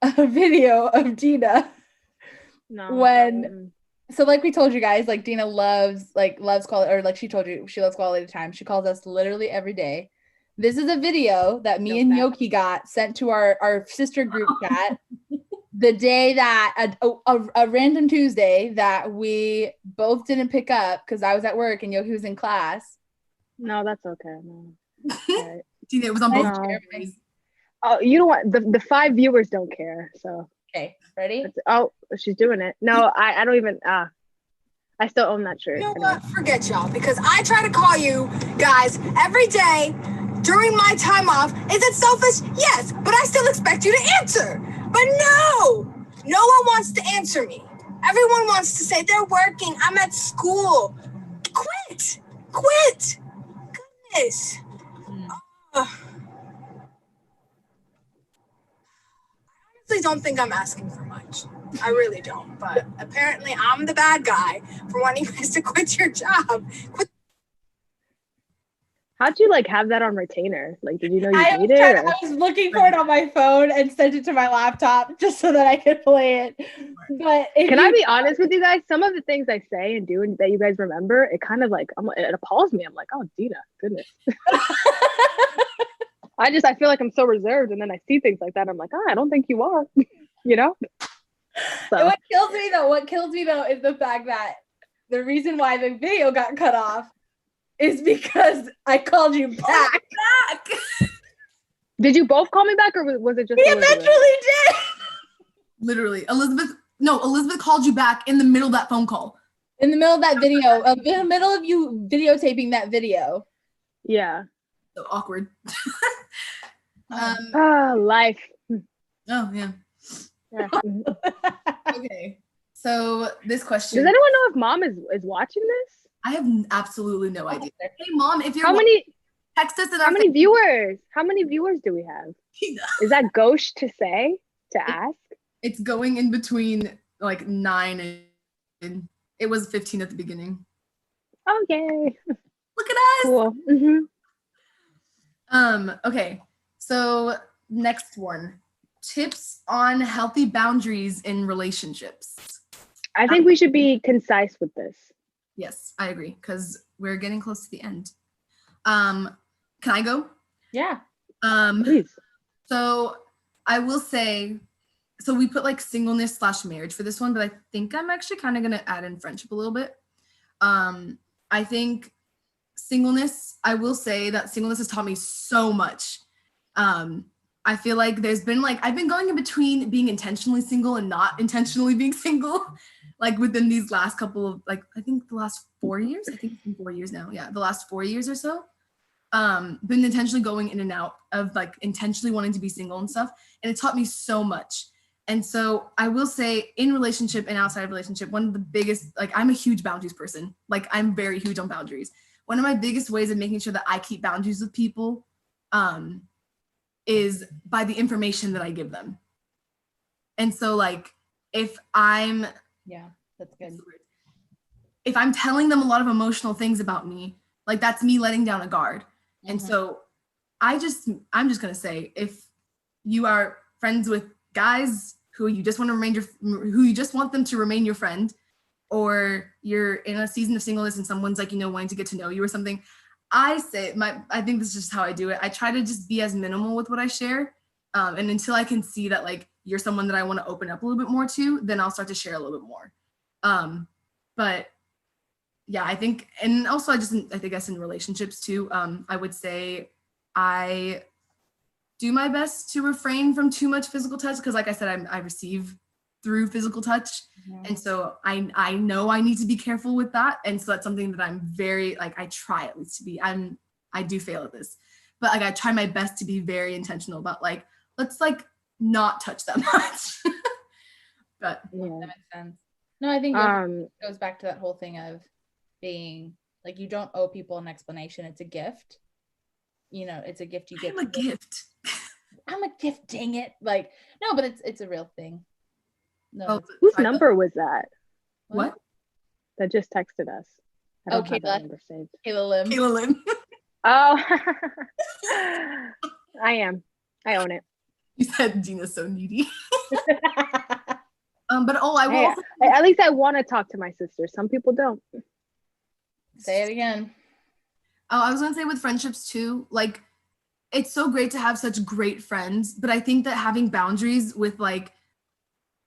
Speaker 2: a video of Dina. So like we told you guys, like Dina loves quality, or like she told you she loves quality time. She calls us literally every day. This is a video that me and Yoki got sent to our sister group chat the day that a random Tuesday that we both didn't pick up because I was at work and Yoki was in class.
Speaker 3: No, that's okay. No. Right.
Speaker 1: Dina, it was on both.
Speaker 3: Oh, you don't want the 5 viewers don't care. So
Speaker 2: okay, ready?
Speaker 3: She's doing it. No, I don't even. I still own that shirt.
Speaker 4: You know what? Forget y'all, because I try to call you guys every day during my time off. Is it selfish? Yes, but I still expect you to answer. But no one wants to answer me. Everyone wants to say they're working. I'm at school. Quit. Goodness. I honestly don't think I'm asking for much. I really don't. But apparently I'm the bad guy for wanting you guys to quit your job.
Speaker 3: How'd you like have that on retainer? Like, did you know you need it?
Speaker 2: I was looking for it on my phone and sent it to my laptop just so that I could play it. But
Speaker 3: can I be honest with you guys? Some of the things I say and do and that you guys remember, it kind of like it appalls me. I'm like, oh, Dina, goodness. I feel like I'm so reserved, and then I see things like that. I'm like, I don't think you are. You know. So.
Speaker 2: What kills me though is the fact that the reason why the video got cut off is because I called you back.
Speaker 3: Did you both call me back, or was it just?
Speaker 2: We eventually did.
Speaker 1: Literally, Elizabeth called you back in the middle of that phone call.
Speaker 2: In the middle of that video, in the middle of you videotaping that video.
Speaker 3: Yeah.
Speaker 1: So awkward.
Speaker 3: Life.
Speaker 1: Oh yeah. Okay. So this question.
Speaker 3: Does anyone know if Mom is watching this?
Speaker 1: I have absolutely no idea. Hey Mom, if you're text us.
Speaker 3: How many viewers? How many viewers do we have? Is that gauche to ask?
Speaker 1: It's going in between like 9 and it was 15 at the beginning.
Speaker 3: Oh yay!
Speaker 1: Look at us.
Speaker 3: Cool. Mm-hmm.
Speaker 1: Okay. So next one. Tips on healthy boundaries in relationships.
Speaker 3: I think we should be concise with this.
Speaker 1: Yes, I agree, because we're getting close to the end. Can I go?
Speaker 2: Yeah.
Speaker 3: Please.
Speaker 1: So I will say, so we put like singleness / marriage for this one, but I think I'm actually kind of going to add in friendship a little bit. I think singleness, I will say that singleness has taught me so much. I feel like there's been like, I've been going in between being intentionally single and not intentionally being single, like within these last couple of, like, I think the last 4 years, I think it's been 4 years now. Yeah. The last 4 years or so. Been intentionally going in and out of like intentionally wanting to be single and stuff. And it taught me so much. And so I will say in relationship and outside of relationship, one of the biggest, like I'm a huge boundaries person. Like I'm very huge on boundaries. One of my biggest ways of making sure that I keep boundaries with people is by the information that I give them. And so like if I'm,
Speaker 2: yeah, that's good.
Speaker 1: If I'm telling them a lot of emotional things about me, like that's me letting down a guard. And so I'm just gonna say, if you are friends with guys who you just want to who you just want them to remain your friend, or you're in a season of singleness and someone's like, wanting to get to know you or something, I think this is just how I do it. I try to just be as minimal with what I share. And until I can see that like you're someone that I want to open up a little bit more to, then I'll start to share a little bit more. But yeah, I think, and also I guess in relationships too, I would say I do my best to refrain from too much physical touch, because like I said, I receive through physical touch. And so I know I need to be careful with that. And so that's something that I'm very, like, I try at least to be, I do fail at this, but like I try my best to be very intentional about like, let's like not touch that much. But
Speaker 2: yeah, that makes sense. No, I think it goes back to that whole thing of being like, you don't owe people an explanation. It's a gift. It's a gift you get.
Speaker 1: I'm a gift.
Speaker 2: I'm a gift, dang it. Like, no, but it's a real thing. No.
Speaker 3: Whose number was that?
Speaker 1: What?
Speaker 3: That just texted us. I don't have that number saved.
Speaker 2: Kayla
Speaker 1: Lim.
Speaker 3: Oh, I own it.
Speaker 1: You said Gina's so needy. But I will also
Speaker 3: at least I want to talk to my sister. Some people don't.
Speaker 2: Say it again.
Speaker 1: Oh, I was gonna say with friendships too, like it's so great to have such great friends, but I think that having boundaries with like,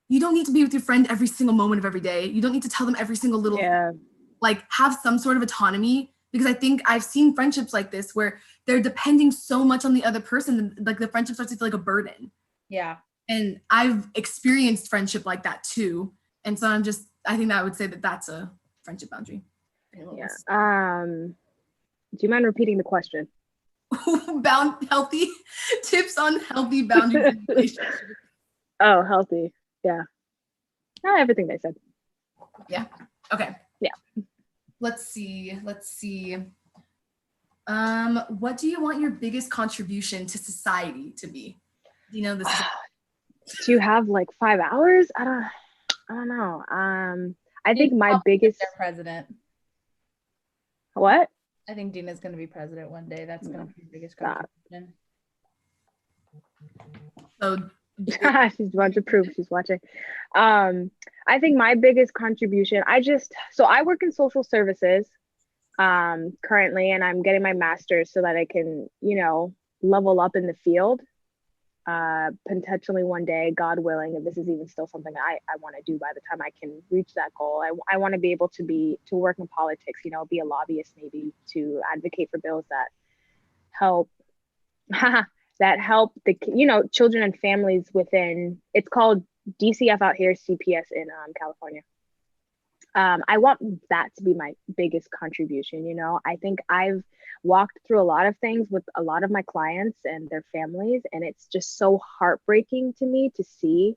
Speaker 1: you don't need to be with your friend every single moment of every day. You don't need to tell them every single little thing. Like have some sort of autonomy, because I think I've seen friendships like this where they're depending so much on the other person, like the friendship starts to feel like a burden.
Speaker 2: Yeah. And
Speaker 1: I've experienced friendship like that too. And so I think that I would say that that's a friendship boundary.
Speaker 3: Yeah. Do you mind repeating the question?
Speaker 1: Healthy tips on healthy boundaries in relationships.
Speaker 3: Oh, healthy. Yeah. Not everything they said.
Speaker 1: Yeah. Okay.
Speaker 3: Yeah.
Speaker 1: Let's see. What do you want your biggest contribution to society to be? Do you know this?
Speaker 3: Do you have like 5 hours? I don't know. I think my biggest
Speaker 2: president.
Speaker 3: What?
Speaker 2: I think Dina's going to be president one day. That's going to be the biggest contribution.
Speaker 1: So
Speaker 3: she's about to prove she's watching. I think my biggest contribution, I work in social services currently, and I'm getting my master's so that I can, level up in the field. Potentially one day, God willing, if this is even still something I want to do by the time I can reach that goal. I want to be able to work in politics, be a lobbyist, maybe to advocate for bills that help the children and families within, it's called DCF out here, CPS in California. I want that to be my biggest contribution. I think I've walked through a lot of things with a lot of my clients and their families, and it's just so heartbreaking to me to see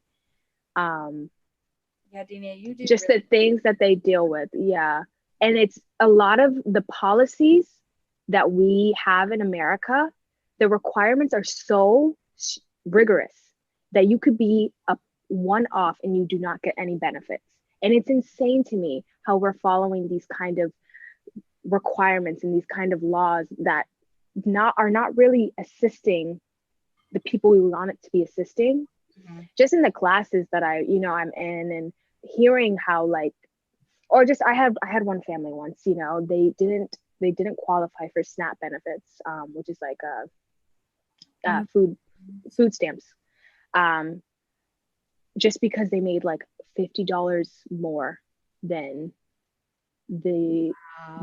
Speaker 2: Dina, you do
Speaker 3: just the things that they deal with. Yeah. And it's a lot of the policies that we have in America. The requirements are so rigorous that you could be a one-off and you do not get any benefits. And it's insane to me how we're following these kind of requirements and these kind of laws that are not really assisting the people we want it to be assisting. Mm-hmm. Just in the classes that I'm in, and hearing how I had one family once, they didn't qualify for SNAP benefits, which is like food stamps. Just because they made like $50 more than the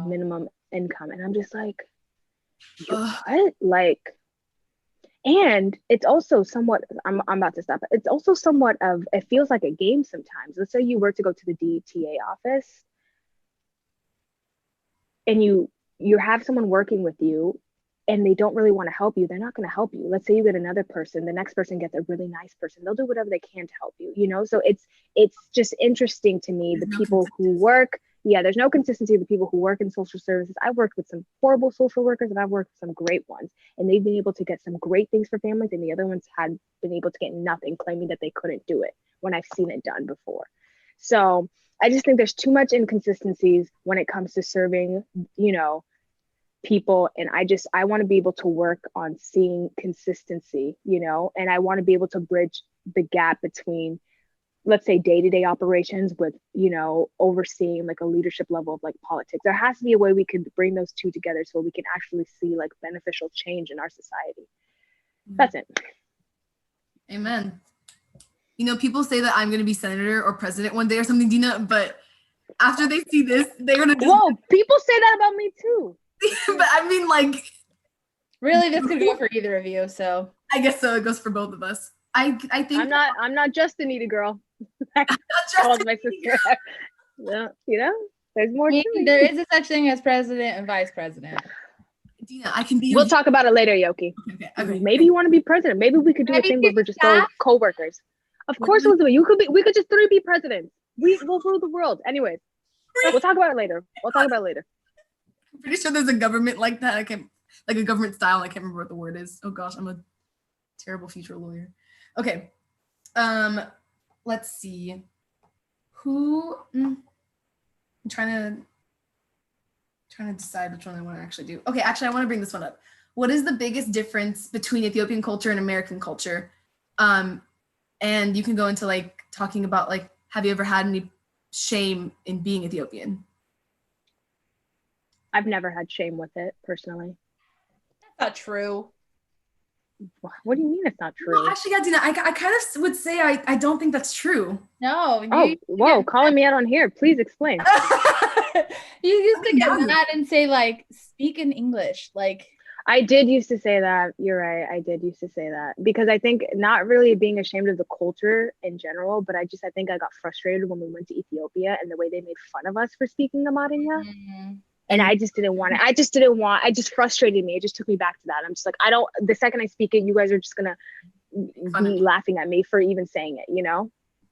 Speaker 3: minimum income. And I'm just like, what? Like, And it's also somewhat, I'm about to stop. It's also somewhat of, it feels like a game sometimes. Let's say you were to go to the DTA office and you have someone working with you and they don't really want to help you, they're not going to help you. Let's say you get another person, the next person gets a really nice person. They'll do whatever they can to help you, you know? So it's just interesting to me, the people who work, there's no consistency. The people who work in social services. I've worked with some horrible social workers and I've worked with some great ones, and they've been able to get some great things for families, and the other ones had been able to get nothing, claiming that they couldn't do it when I've seen it done before. So I just think there's too much inconsistencies when it comes to serving, people. And I want to be able to work on seeing consistency, and I want to be able to bridge the gap between, let's say, day-to-day operations with, overseeing like a leadership level of like politics. There has to be a way we could bring those two together so we can actually see like beneficial change in our society. That's it.
Speaker 1: Amen. People say that I'm going to be senator or president one day or something, Dina, but after they see this, they're going to
Speaker 3: Whoa, people say that about me too.
Speaker 1: But I mean, like,
Speaker 2: really, this could go for either of you, so
Speaker 1: I guess so. It goes for both of us. I think
Speaker 3: I'm not just Anita girl.
Speaker 1: not
Speaker 3: Called my sister. There's more.
Speaker 2: There is a such thing as president and vice president.
Speaker 1: Dina, I can be.
Speaker 3: We'll talk about it later, Yoki.
Speaker 1: Okay.
Speaker 3: Maybe you want to be president. Maybe we could do a thing where we're just all co-workers. Of course we'll do it. We could just three be presidents. We'll rule the world. Anyways, we'll talk about it later.
Speaker 1: I'm pretty sure there's a government like that. Like a government style. I can't remember what the word is. Oh gosh, I'm a terrible future lawyer. Okay. Let's see. I'm trying to decide which one I want to actually do. Okay, actually I want to bring this one up. What is the biggest difference between Ethiopian culture and American culture? And you can go into like talking about like, have you ever had any shame in being Ethiopian?
Speaker 3: I've never had shame with it personally.
Speaker 2: That's not true.
Speaker 3: What do you mean it's not true?
Speaker 1: Well, actually, Dina, I kind of would say I don't think that's true.
Speaker 2: No.
Speaker 3: Calling me out on here. Please explain.
Speaker 2: You used to get mad and say like, speak in English. Like,
Speaker 3: I did used to say that. You're right. I did used to say that because I think not really being ashamed of the culture in general, but I think I got frustrated when we went to Ethiopia and the way they made fun of us for speaking Amharic. Mm-hmm. And I just didn't want it. It just frustrated me. It just took me back to that. I'm just like, the second I speak it, you guys are just going to be laughing at me for even saying it,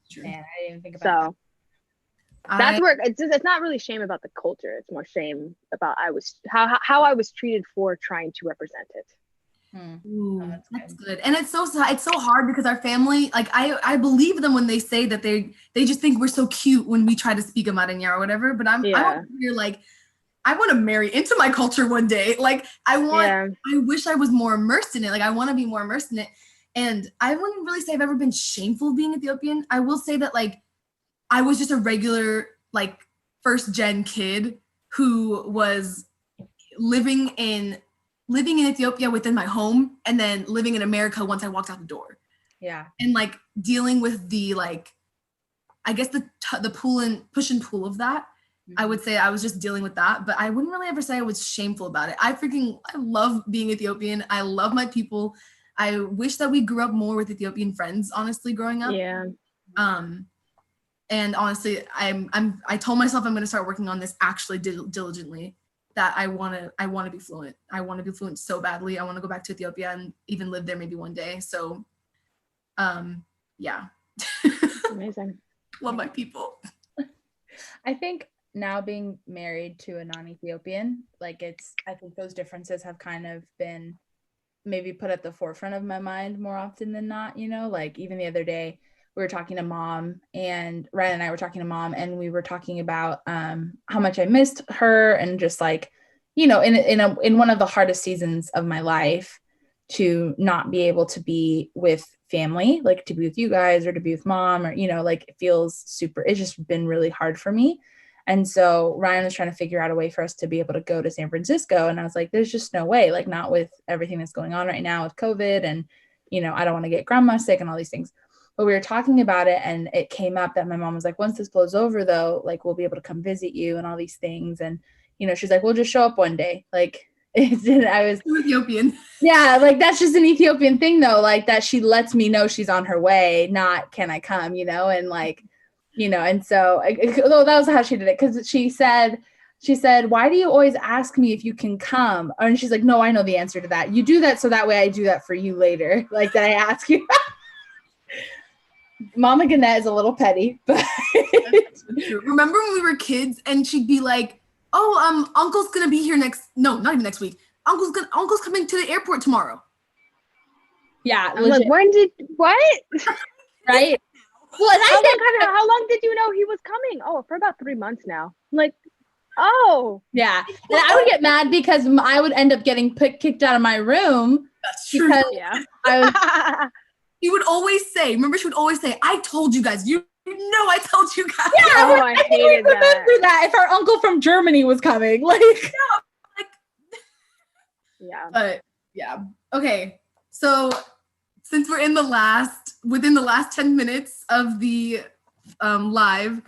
Speaker 2: True. Man, I didn't think about
Speaker 3: so that's where it's not really shame about the culture. It's more shame about how I was treated for trying to represent it.
Speaker 1: Ooh, that's good. And it's so hard because our family, like I believe them when they say that they just think we're so cute when we try to speak Amharic or whatever. But I'm here like, I want to marry into my culture one day. Like I wish I was more immersed in it. Like I want to be more immersed in it. And I wouldn't really say I've ever been shameful of being Ethiopian. I will say that like, I was just a regular like first gen kid who was living in Ethiopia within my home and then living in America once I walked out the door.
Speaker 2: Yeah.
Speaker 1: And like dealing with the like, I guess the push and pull of that. I would say I was just dealing with that, but I wouldn't really ever say I was shameful about it. I love being Ethiopian. I love my people. I wish that we grew up more with Ethiopian friends, honestly, growing up.
Speaker 3: Yeah.
Speaker 1: And honestly, I told myself I'm going to start working on this actually diligently, that I want to be fluent. I want to be fluent so badly. I want to go back to Ethiopia and even live there maybe one day. So, yeah.
Speaker 3: Amazing.
Speaker 1: Love my people.
Speaker 2: I think now being married to a non-Ethiopian, like I think those differences have kind of been maybe put at the forefront of my mind more often than not, like even the other day we were talking to mom, and Ryan and I were talking to mom, and we were talking about how much I missed her, and just like, in one of the hardest seasons of my life, to not be able to be with family, like to be with you guys or to be with mom, or like it's just been really hard for me. And so Ryan was trying to figure out a way for us to be able to go to San Francisco. And I was like, there's just no way, like not with everything that's going on right now with COVID. And, I don't want to get grandma sick and all these things. But we were talking about it, and it came up that my mom was like, once this blows over though, like we'll be able to come visit you and all these things. And, she's like, we'll just show up one day. Like, I was
Speaker 1: Ethiopian.
Speaker 2: Yeah, like that's just an Ethiopian thing though, like that she lets me know she's on her way, not can I come, and like, and so though that was how she did it, because she said, why do you always ask me if you can come? And she's like, no, I know the answer to that. You do that so that way I do that for you later, like that I ask you. Mama Gannett is a little petty, but
Speaker 1: remember when we were kids and she'd be like, oh, uncle's gonna be here not even next week. Uncle's coming to the airport tomorrow.
Speaker 2: Yeah.
Speaker 3: I'm like, what?
Speaker 2: Right? Well,
Speaker 3: how long did you know he was coming? Oh, for about 3 months now. I'm like, oh.
Speaker 2: Yeah. And I would get mad because I would end up getting kicked out of my room.
Speaker 1: That's true.
Speaker 3: Yeah.
Speaker 1: She would always say, I told you guys. You know I told you guys.
Speaker 2: Yeah,
Speaker 3: oh, I hated that.
Speaker 2: Remember that if our uncle from Germany was coming.
Speaker 3: Yeah.
Speaker 1: But yeah. Okay. So since we're within the last 10 minutes of the live,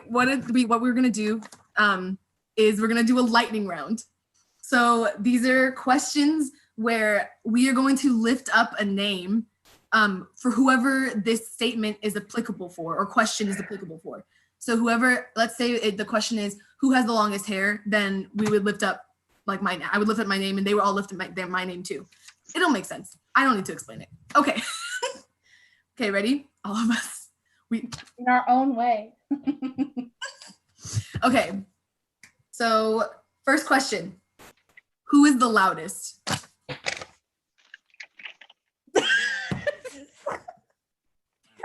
Speaker 1: what we're gonna do is we're gonna do a lightning round. So these are questions where we are going to lift up a name for whoever this statement is applicable for, or question is applicable for. So whoever, let's say the question is, who has the longest hair? Then we would lift up I would lift up my name and they would all lift up my name too. It'll make sense. I don't need to explain it. Okay. Okay, ready? All of us.
Speaker 2: In our own way.
Speaker 1: Okay. So first question. Who is the loudest?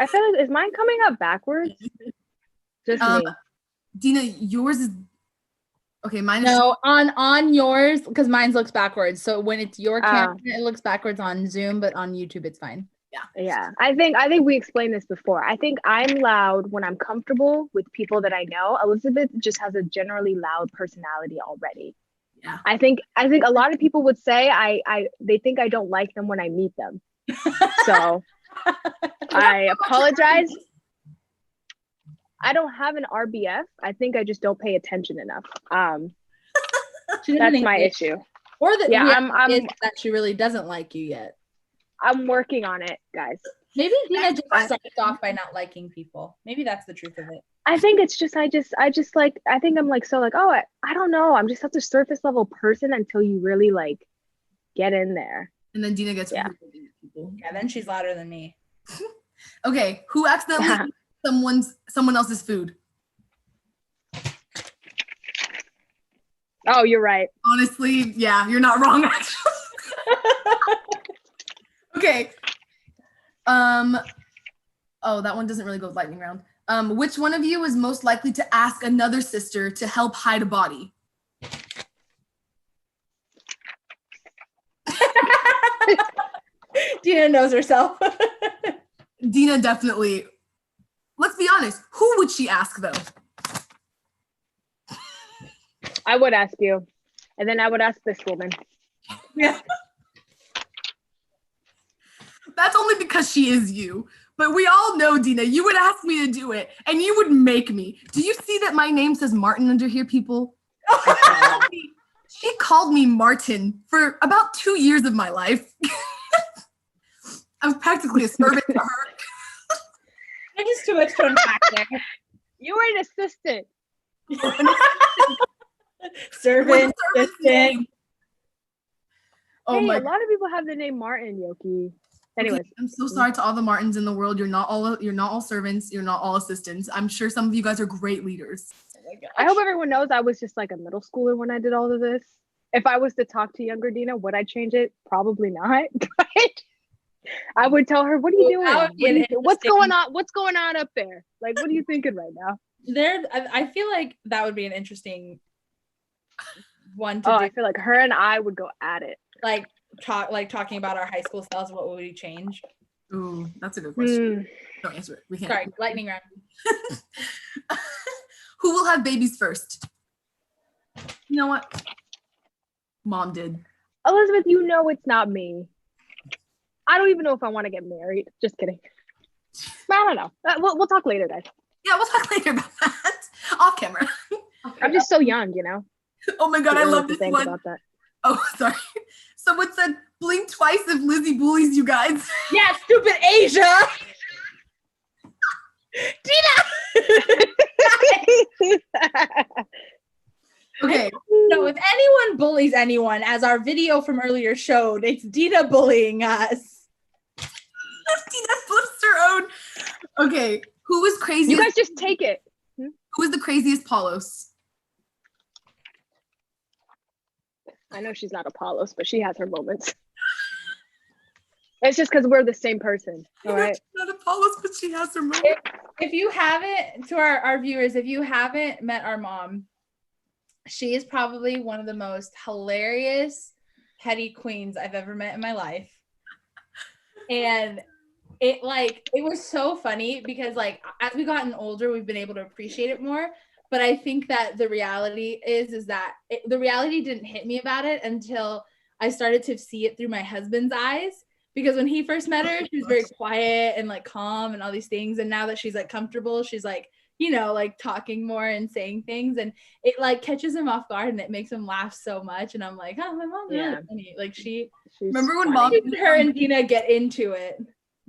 Speaker 3: I feel like, is mine coming up backwards? Just me.
Speaker 1: Dina, yours is okay. Mine is
Speaker 2: no on yours, because mine looks backwards. So when it's your camera, it looks backwards on Zoom, but on YouTube it's fine.
Speaker 3: Yeah. I think we explained this before. I think I'm loud when I'm comfortable with people that I know. Elizabeth just has a generally loud personality already.
Speaker 1: Yeah.
Speaker 3: I think a lot of people would say they think I don't like them when I meet them. So I apologize. I don't have an RBF. I think I just don't pay attention enough. That's my issue.
Speaker 2: Or that
Speaker 3: I'm
Speaker 2: that she really doesn't like you yet.
Speaker 3: I'm working on it, guys.
Speaker 2: Maybe Dina just sucked off by not liking people. Maybe that's the truth of it.
Speaker 3: I think it's just I think I'm like, so like, oh, I don't know. I'm just such a surface level person until you really like get in there.
Speaker 1: And then Dina gets
Speaker 2: people. Yeah, then she's louder than me.
Speaker 1: Okay, who accidentally someone else's food?
Speaker 3: Oh, you're right.
Speaker 1: Honestly, yeah, you're not wrong, actually. Okay. Oh, that one doesn't really go with lightning round. Which one of you is most likely to ask another sister to help hide a body?
Speaker 2: Dina knows herself.
Speaker 1: Dina definitely. Let's be honest. Who would she ask though?
Speaker 3: I would ask you, and then I would ask this woman.
Speaker 1: Yeah. That's only because she is you. But we all know, Dina, you would ask me to do it, and you would make me. Do you see that my name says Martin under here, people? She called me Martin for about 2 years of my life. I was practically a servant to her.
Speaker 2: There's just too much to unpack there.
Speaker 3: You were an assistant.
Speaker 2: Servant, assistant.
Speaker 1: Oh
Speaker 3: hey,
Speaker 1: my!
Speaker 3: A lot of people have the name Martin, Yoki. Anyways,
Speaker 1: okay, I'm so sorry to all the Martins in the world. You're not all servants. You're not all assistants. I'm sure some of you guys are great leaders.
Speaker 2: Oh
Speaker 3: I hope everyone knows I was just like a middle schooler when I did all of this. If I was to talk to younger Dina, would I change it? Probably not. But I would tell her, "What are you doing? What's going on? What's going on up there? Like, what are you thinking right now?"
Speaker 2: I feel like that would be an interesting one to do.
Speaker 3: I feel like her and I would go at it.
Speaker 2: Talking about our high school selves. What would we change?
Speaker 1: Ooh, that's a good question. Don't answer it. We can't.
Speaker 2: Sorry, lightning round.
Speaker 1: Who will have babies first? You know what? Mom did.
Speaker 3: Elizabeth, you know it's not me. I don't even know if I want to get married. Just kidding. I don't know. We'll talk later, guys.
Speaker 1: Yeah, we'll talk later about that. Off camera.
Speaker 3: I'm just so young, you know?
Speaker 1: Oh my God, I love this one.
Speaker 3: About that.
Speaker 1: Oh, sorry. Someone said blink twice if Lizzie bullies you guys.
Speaker 2: Yeah, stupid Asia. Dina.
Speaker 1: Okay.
Speaker 2: No, if anyone bullies anyone, as our video from earlier showed, it's Dina bullying us.
Speaker 1: Dina flips her own. Okay. Who was craziest?
Speaker 3: You guys just take it.
Speaker 1: Who was the craziest Paulos?
Speaker 3: I know she's not a Paulos, but she has her moments. It's just because we're the same person. All right.
Speaker 1: She's not a Paulos, but she has her moments.
Speaker 2: If you haven't, to our viewers, if you haven't met our mom, she is probably one of the most hilarious petty queens I've ever met in my life. And it was so funny because like as we've gotten older, we've been able to appreciate it more. But I think that the reality is that the reality didn't hit me about it until I started to see it through my husband's eyes. Because when he first met her, she was very quiet and like calm and all these things. And now that she's like comfortable, she's like, you know, like talking more and saying things. And it like catches him off guard and it makes him laugh so much. And I'm like, oh, my mom's really funny. Like she's
Speaker 1: remember when
Speaker 2: her and Dina get into it.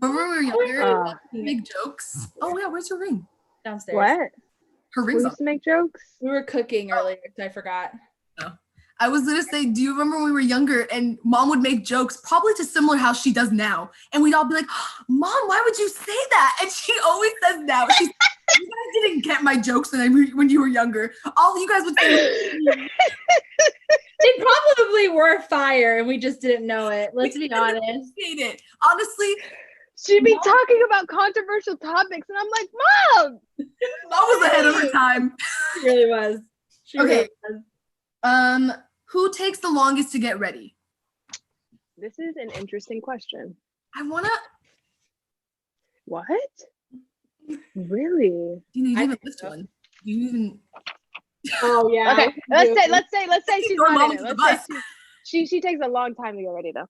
Speaker 1: Remember when we were younger? Make jokes. Oh yeah, where's your ring?
Speaker 2: Downstairs.
Speaker 3: What?
Speaker 1: Her
Speaker 3: We
Speaker 1: ring's
Speaker 3: used to make jokes.
Speaker 2: We were cooking earlier, so I forgot.
Speaker 1: Oh. I was gonna say, do you remember when we were younger and mom would make jokes, probably to similar how she does now, and we'd all be like, "Mom, why would you say that?" And she always says now, "You guys didn't get my jokes when you were younger. All you guys would say."
Speaker 2: They probably were fire, and we just didn't know it. Let's be honest.
Speaker 1: It. Honestly,
Speaker 3: she'd be talking about controversial topics, and I'm like, Mom,
Speaker 1: Mom was ahead of her time.
Speaker 2: She really was.
Speaker 1: Okay. Who takes the longest to get ready?
Speaker 3: This is an interesting question.
Speaker 1: I wanna.
Speaker 3: What? Really?
Speaker 1: You didn't even list one. You even.
Speaker 2: Oh yeah.
Speaker 3: Okay. Let's say she's not in it. Let's say she takes a long time to get ready though.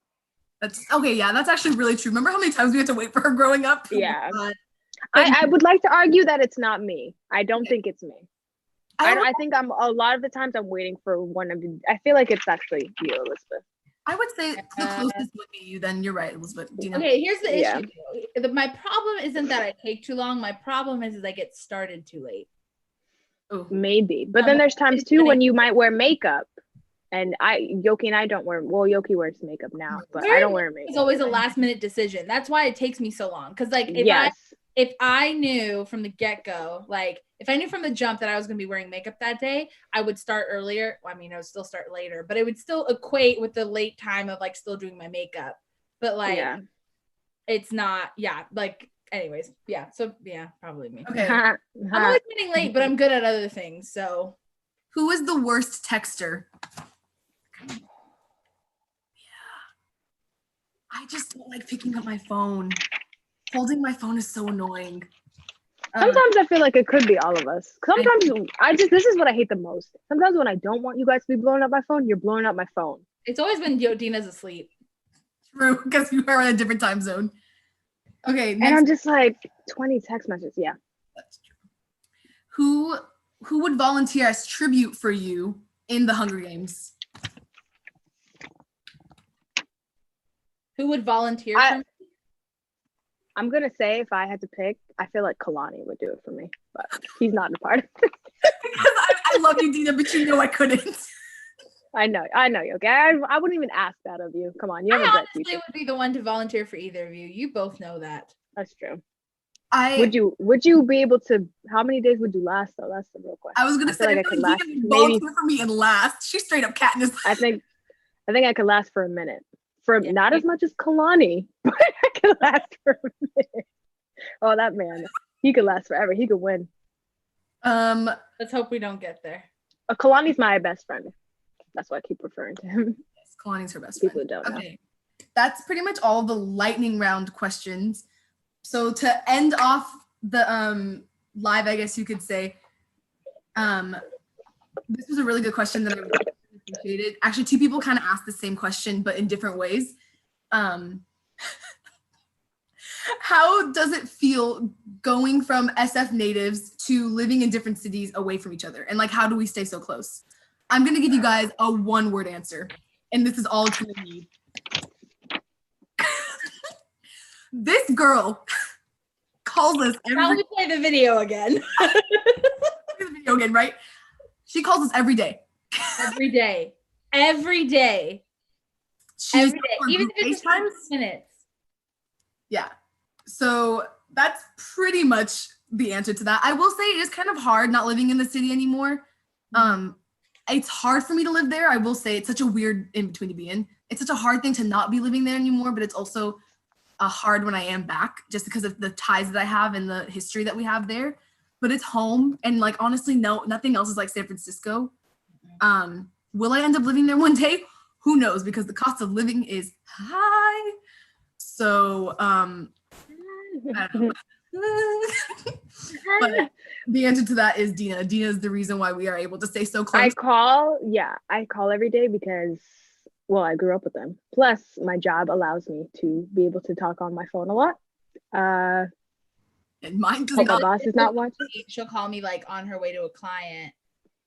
Speaker 1: That's okay. Yeah, that's actually really true. Remember how many times we had to wait for her growing up?
Speaker 3: Yeah. I would like to argue that it's not me. I don't think it's me. I think I'm a lot of the times I'm waiting for one of you. I feel like it's actually you, Elizabeth.
Speaker 1: I would say the closest would be you. Then you're right, Elizabeth. Dina.
Speaker 2: Okay, here's the issue. My problem isn't that I take too long. My problem is I get started too late.
Speaker 1: Oh,
Speaker 3: maybe. But then there's times too when you might wear makeup. And Yoki and I don't wear, well, Yoki wears makeup now, but I don't wear makeup.
Speaker 2: It's always a last minute decision. That's why it takes me so long. Cause like if I knew from the get-go, like if I knew from the jump that I was going to be wearing makeup that day, I would start earlier. Well, I mean, I would still start later, but it would still equate with the late time of like still doing my makeup. But like, it's not, like, anyways, so probably me.
Speaker 1: Okay.
Speaker 2: I'm always getting late, but I'm good at other things. So
Speaker 1: who is the worst texter? I just don't like picking up my phone. Holding my phone is so annoying.
Speaker 3: Sometimes I feel like it could be all of us. Sometimes this is what I hate the most. Sometimes when I don't want you guys to be blowing up my phone, you're blowing up my phone.
Speaker 2: It's always when Dina's asleep.
Speaker 1: True, because you are in a different time zone. Okay.
Speaker 3: And I'm just like 20 text messages. Yeah.
Speaker 1: That's true. Who would volunteer as tribute for you in the Hunger Games?
Speaker 2: Who would volunteer for me?
Speaker 3: I'm going to say if I had to pick, I feel like Kalani would do it for me, but he's not a part of it.
Speaker 1: Because I love you, Dina, but you know I couldn't.
Speaker 3: I know, Yoki. I wouldn't even ask that of you. Come on, you have a bright future.
Speaker 2: I honestly would be the one to volunteer for either of you. You both know that.
Speaker 3: That's true.
Speaker 1: Would
Speaker 3: you be able to? How many days would you last though? That's the real question.
Speaker 1: I was gonna say,
Speaker 3: like I could last
Speaker 1: volunteer for me and last. She's straight up Katniss.
Speaker 3: I think I could last for a minute. Not as much as Kalani, but I could last for a minute. Oh, that man, he could last forever. He could win.
Speaker 2: Let's hope we don't get there.
Speaker 3: Kalani's my best friend. That's why I keep referring to him.
Speaker 1: Yes, Kalani's her best
Speaker 3: friend. People don't know.
Speaker 1: That's pretty much all the lightning round questions. So to end off the live, I guess you could say, this was a really good question that I really appreciated. Actually, two people kind of asked the same question, but in different ways. How does it feel going from SF natives to living in different cities away from each other? And like, how do we stay so close? I'm going to give you guys a one-word answer. and this is all it's gonna need. This girl calls us
Speaker 2: Now we play the video again.
Speaker 1: Right? She calls us every day.
Speaker 2: Every day. Every day.
Speaker 1: She's
Speaker 2: Every day. Even if it's just 5 minutes.
Speaker 1: Yeah. So that's pretty much the answer to that. I will say it is kind of hard not living in the city anymore. It's hard for me to live there. I will say it's such a weird in between to be in. It's such a hard thing to not be living there anymore, but it's also hard when I am back just because of the ties that I have and the history that we have there. But it's home, and like honestly, no, nothing else is like San Francisco. Will I end up living there one day? Who knows? Because the cost of living is high. So I don't know. But the answer to that is Dina. Dina is the reason why we are able to stay so close.
Speaker 3: I call every day because, well, I grew up with them. Plus, my job allows me to be able to talk on my phone a lot.
Speaker 1: And mine does
Speaker 3: My
Speaker 1: not.
Speaker 3: boss is not watching.
Speaker 2: She'll call me like on her way to a client,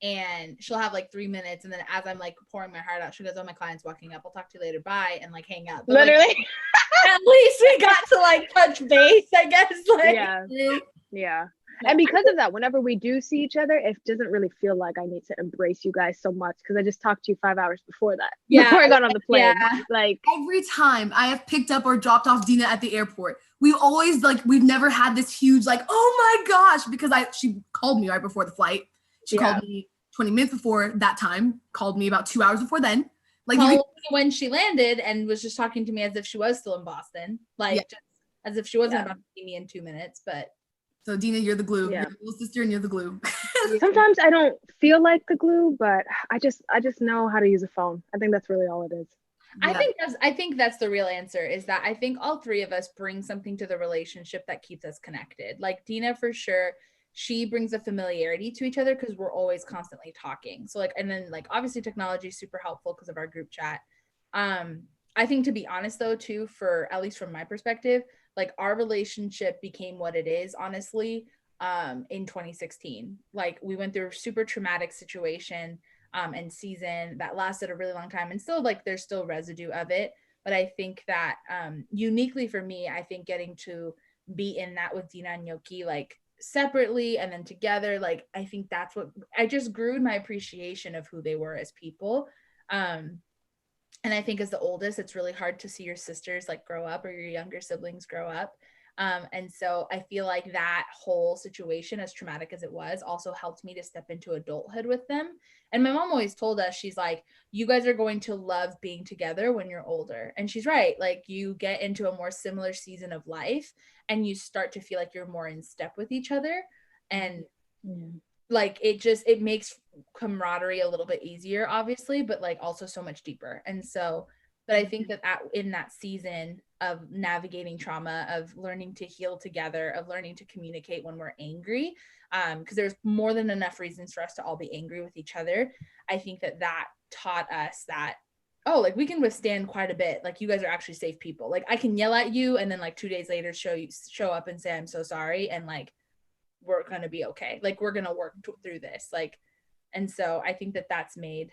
Speaker 2: and she'll have like 3 minutes, and then as I'm like pouring my heart out, she goes, "Oh, my client's walking up. I'll talk to you later. Bye," and like hang up. But,
Speaker 3: Literally.
Speaker 2: like, at least we got to like touch base, I guess. Like,
Speaker 3: Yeah. And because of that, whenever we do see each other, it doesn't really feel like I need to embrace you guys so much because I just talked to you 5 hours before that.
Speaker 2: Yeah.
Speaker 3: Before I got on the plane.
Speaker 2: Yeah.
Speaker 3: Like
Speaker 1: Every time I have picked up or dropped off Dina at the airport, we've never had this huge like, oh my gosh, because she called me right before the flight. She called me 20 minutes before that time, called me about 2 hours before then. Like
Speaker 2: when she landed and was just talking to me as if she was still in Boston, like just as if she wasn't about to see me in 2 minutes. But
Speaker 1: so Dina, you're the glue.
Speaker 3: Yeah.
Speaker 1: You're the little sister and you're the glue.
Speaker 3: sometimes I don't feel like the glue, but I just know how to use a phone. I think that's really all it is.
Speaker 2: I think that's the real answer, is that I think all three of us bring something to the relationship that keeps us connected. Like Dina, for sure, she brings a familiarity to each other because we're always constantly talking. So like, and then like obviously technology is super helpful because of our group chat. I think, to be honest though, too, for at least from my perspective, like our relationship became what it is, honestly, in 2016. Like we went through a super traumatic situation and season that lasted a really long time, and still like there's still residue of it. But I think that uniquely for me, I think getting to be in that with Dina and Yoki, like separately and then together, like I think that's what I just grew in my appreciation of who they were as people. And I think as the oldest, it's really hard to see your sisters like grow up or your younger siblings grow up. And so I feel like that whole situation, as traumatic as it was, also helped me to step into adulthood with them. And my mom always told us, she's like, you guys are going to love being together when you're older. And she's right. Like you get into a more similar season of life and you start to feel like you're more in step with each other. And like it makes camaraderie a little bit easier, obviously, but like also so much deeper. And so, but I think that in that season of navigating trauma, of learning to heal together, of learning to communicate when we're angry, because there's more than enough reasons for us to all be angry with each other. I think that taught us that, oh, like we can withstand quite a bit. Like you guys are actually safe people. Like I can yell at you and then like 2 days later show up and say, I'm so sorry. And like, we're going to be okay. Like we're going to work through this. Like, and so I think that's made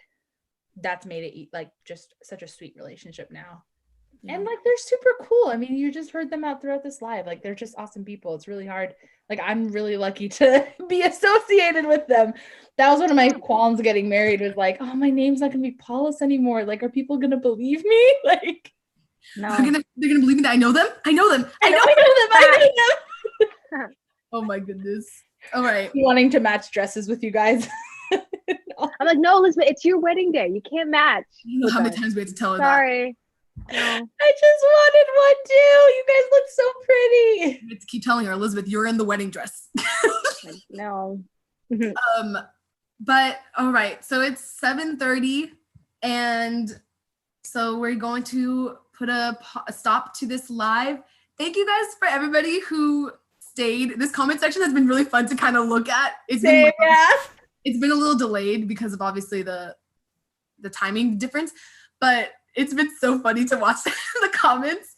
Speaker 2: it like just such a sweet relationship now. And like they're super cool. I mean, you just heard them out throughout this live. Like they're just awesome people. It's really hard. Like I'm really lucky to be associated with them. That was one of my qualms getting married, was like, oh, my name's not gonna be Paulos anymore. Like, are people gonna believe me? Like,
Speaker 1: no, they're gonna believe me that I know them. I know them. Oh my goodness. All right.
Speaker 2: Wanting to match dresses with you guys.
Speaker 3: I'm like, no, Elizabeth, it's your wedding day. You can't match.
Speaker 1: You know how many times we had to tell her
Speaker 3: Sorry.
Speaker 1: that.
Speaker 3: No.
Speaker 2: I just wanted one too. You guys look so pretty.
Speaker 1: We had to keep telling her, Elizabeth, you're in the wedding dress.
Speaker 3: No.
Speaker 1: But all right, so it's 7:30, and so we're going to put a stop to this live. Thank you guys for everybody who stayed. This comment section has been really fun to kind of look at. It's been a little delayed because of obviously the timing difference, but it's been so funny to watch the comments.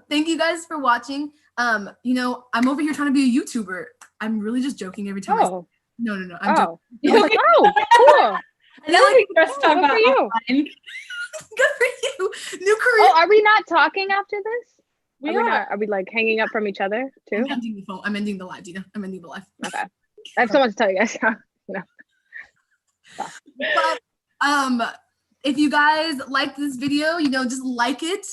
Speaker 1: Thank you guys for watching. You know, I'm over here trying to be a YouTuber. I'm really just joking every time. No. I'm joking.
Speaker 3: I was like, oh, cool.
Speaker 2: I know, like, just talk about you.
Speaker 1: Good for you. New career.
Speaker 3: Oh, are we not talking after this?
Speaker 2: We
Speaker 3: are.
Speaker 2: are.
Speaker 3: We not, are we like hanging up from each other too?
Speaker 1: I'm ending the phone. I'm ending the live, Gina. I'm ending the live.
Speaker 3: Okay. I have so much to tell you guys.
Speaker 1: But if you guys like this video, just like it.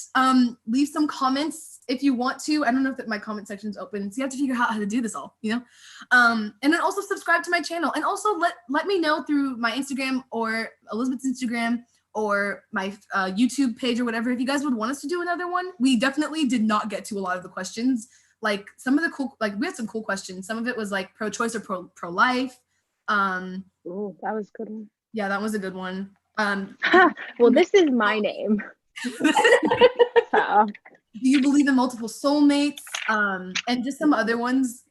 Speaker 1: Leave some comments if you want to. I don't know if my comment section is open, so you have to figure out how to do this all, and then also subscribe to my channel, and also let me know through my Instagram or Elizabeth's Instagram or my YouTube page or whatever if you guys would want us to do another one. We definitely did not get to a lot of the questions. Like some of the we had some cool questions. Some of it was like pro-choice or pro-life.
Speaker 3: Oh, that was a good one.
Speaker 1: Yeah, that was a good one.
Speaker 3: Well, this is my name. So.
Speaker 1: Do you believe in multiple soulmates? And just some other ones.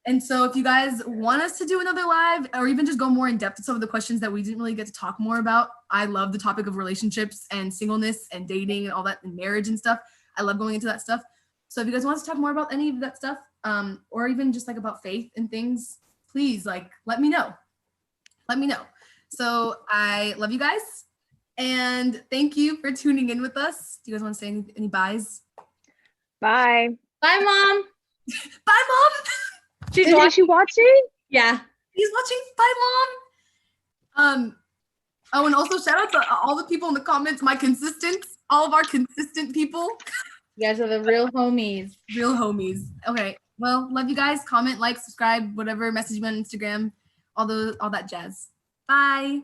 Speaker 1: And so if you guys want us to do another live or even just go more in depth to some of the questions that we didn't really get to talk more about, I love the topic of relationships and singleness and dating and all that and marriage and stuff. I love going into that stuff. So if you guys want us to talk more about any of that stuff, or even just like about faith and things, please let me know. Let me know. So I love you guys. And thank you for tuning in with us. Do you guys want to say any byes?
Speaker 3: Bye.
Speaker 2: Bye, Mom.
Speaker 1: Bye, Mom.
Speaker 3: Is she watching?
Speaker 2: Yeah.
Speaker 1: He's watching. Bye, Mom. Oh, and also shout out to all the people in the comments, all of our consistent people.
Speaker 2: You guys are the real homies.
Speaker 1: Real homies. Okay. Well, love you guys. Comment, like, subscribe, whatever, message me on Instagram, all that jazz. Bye.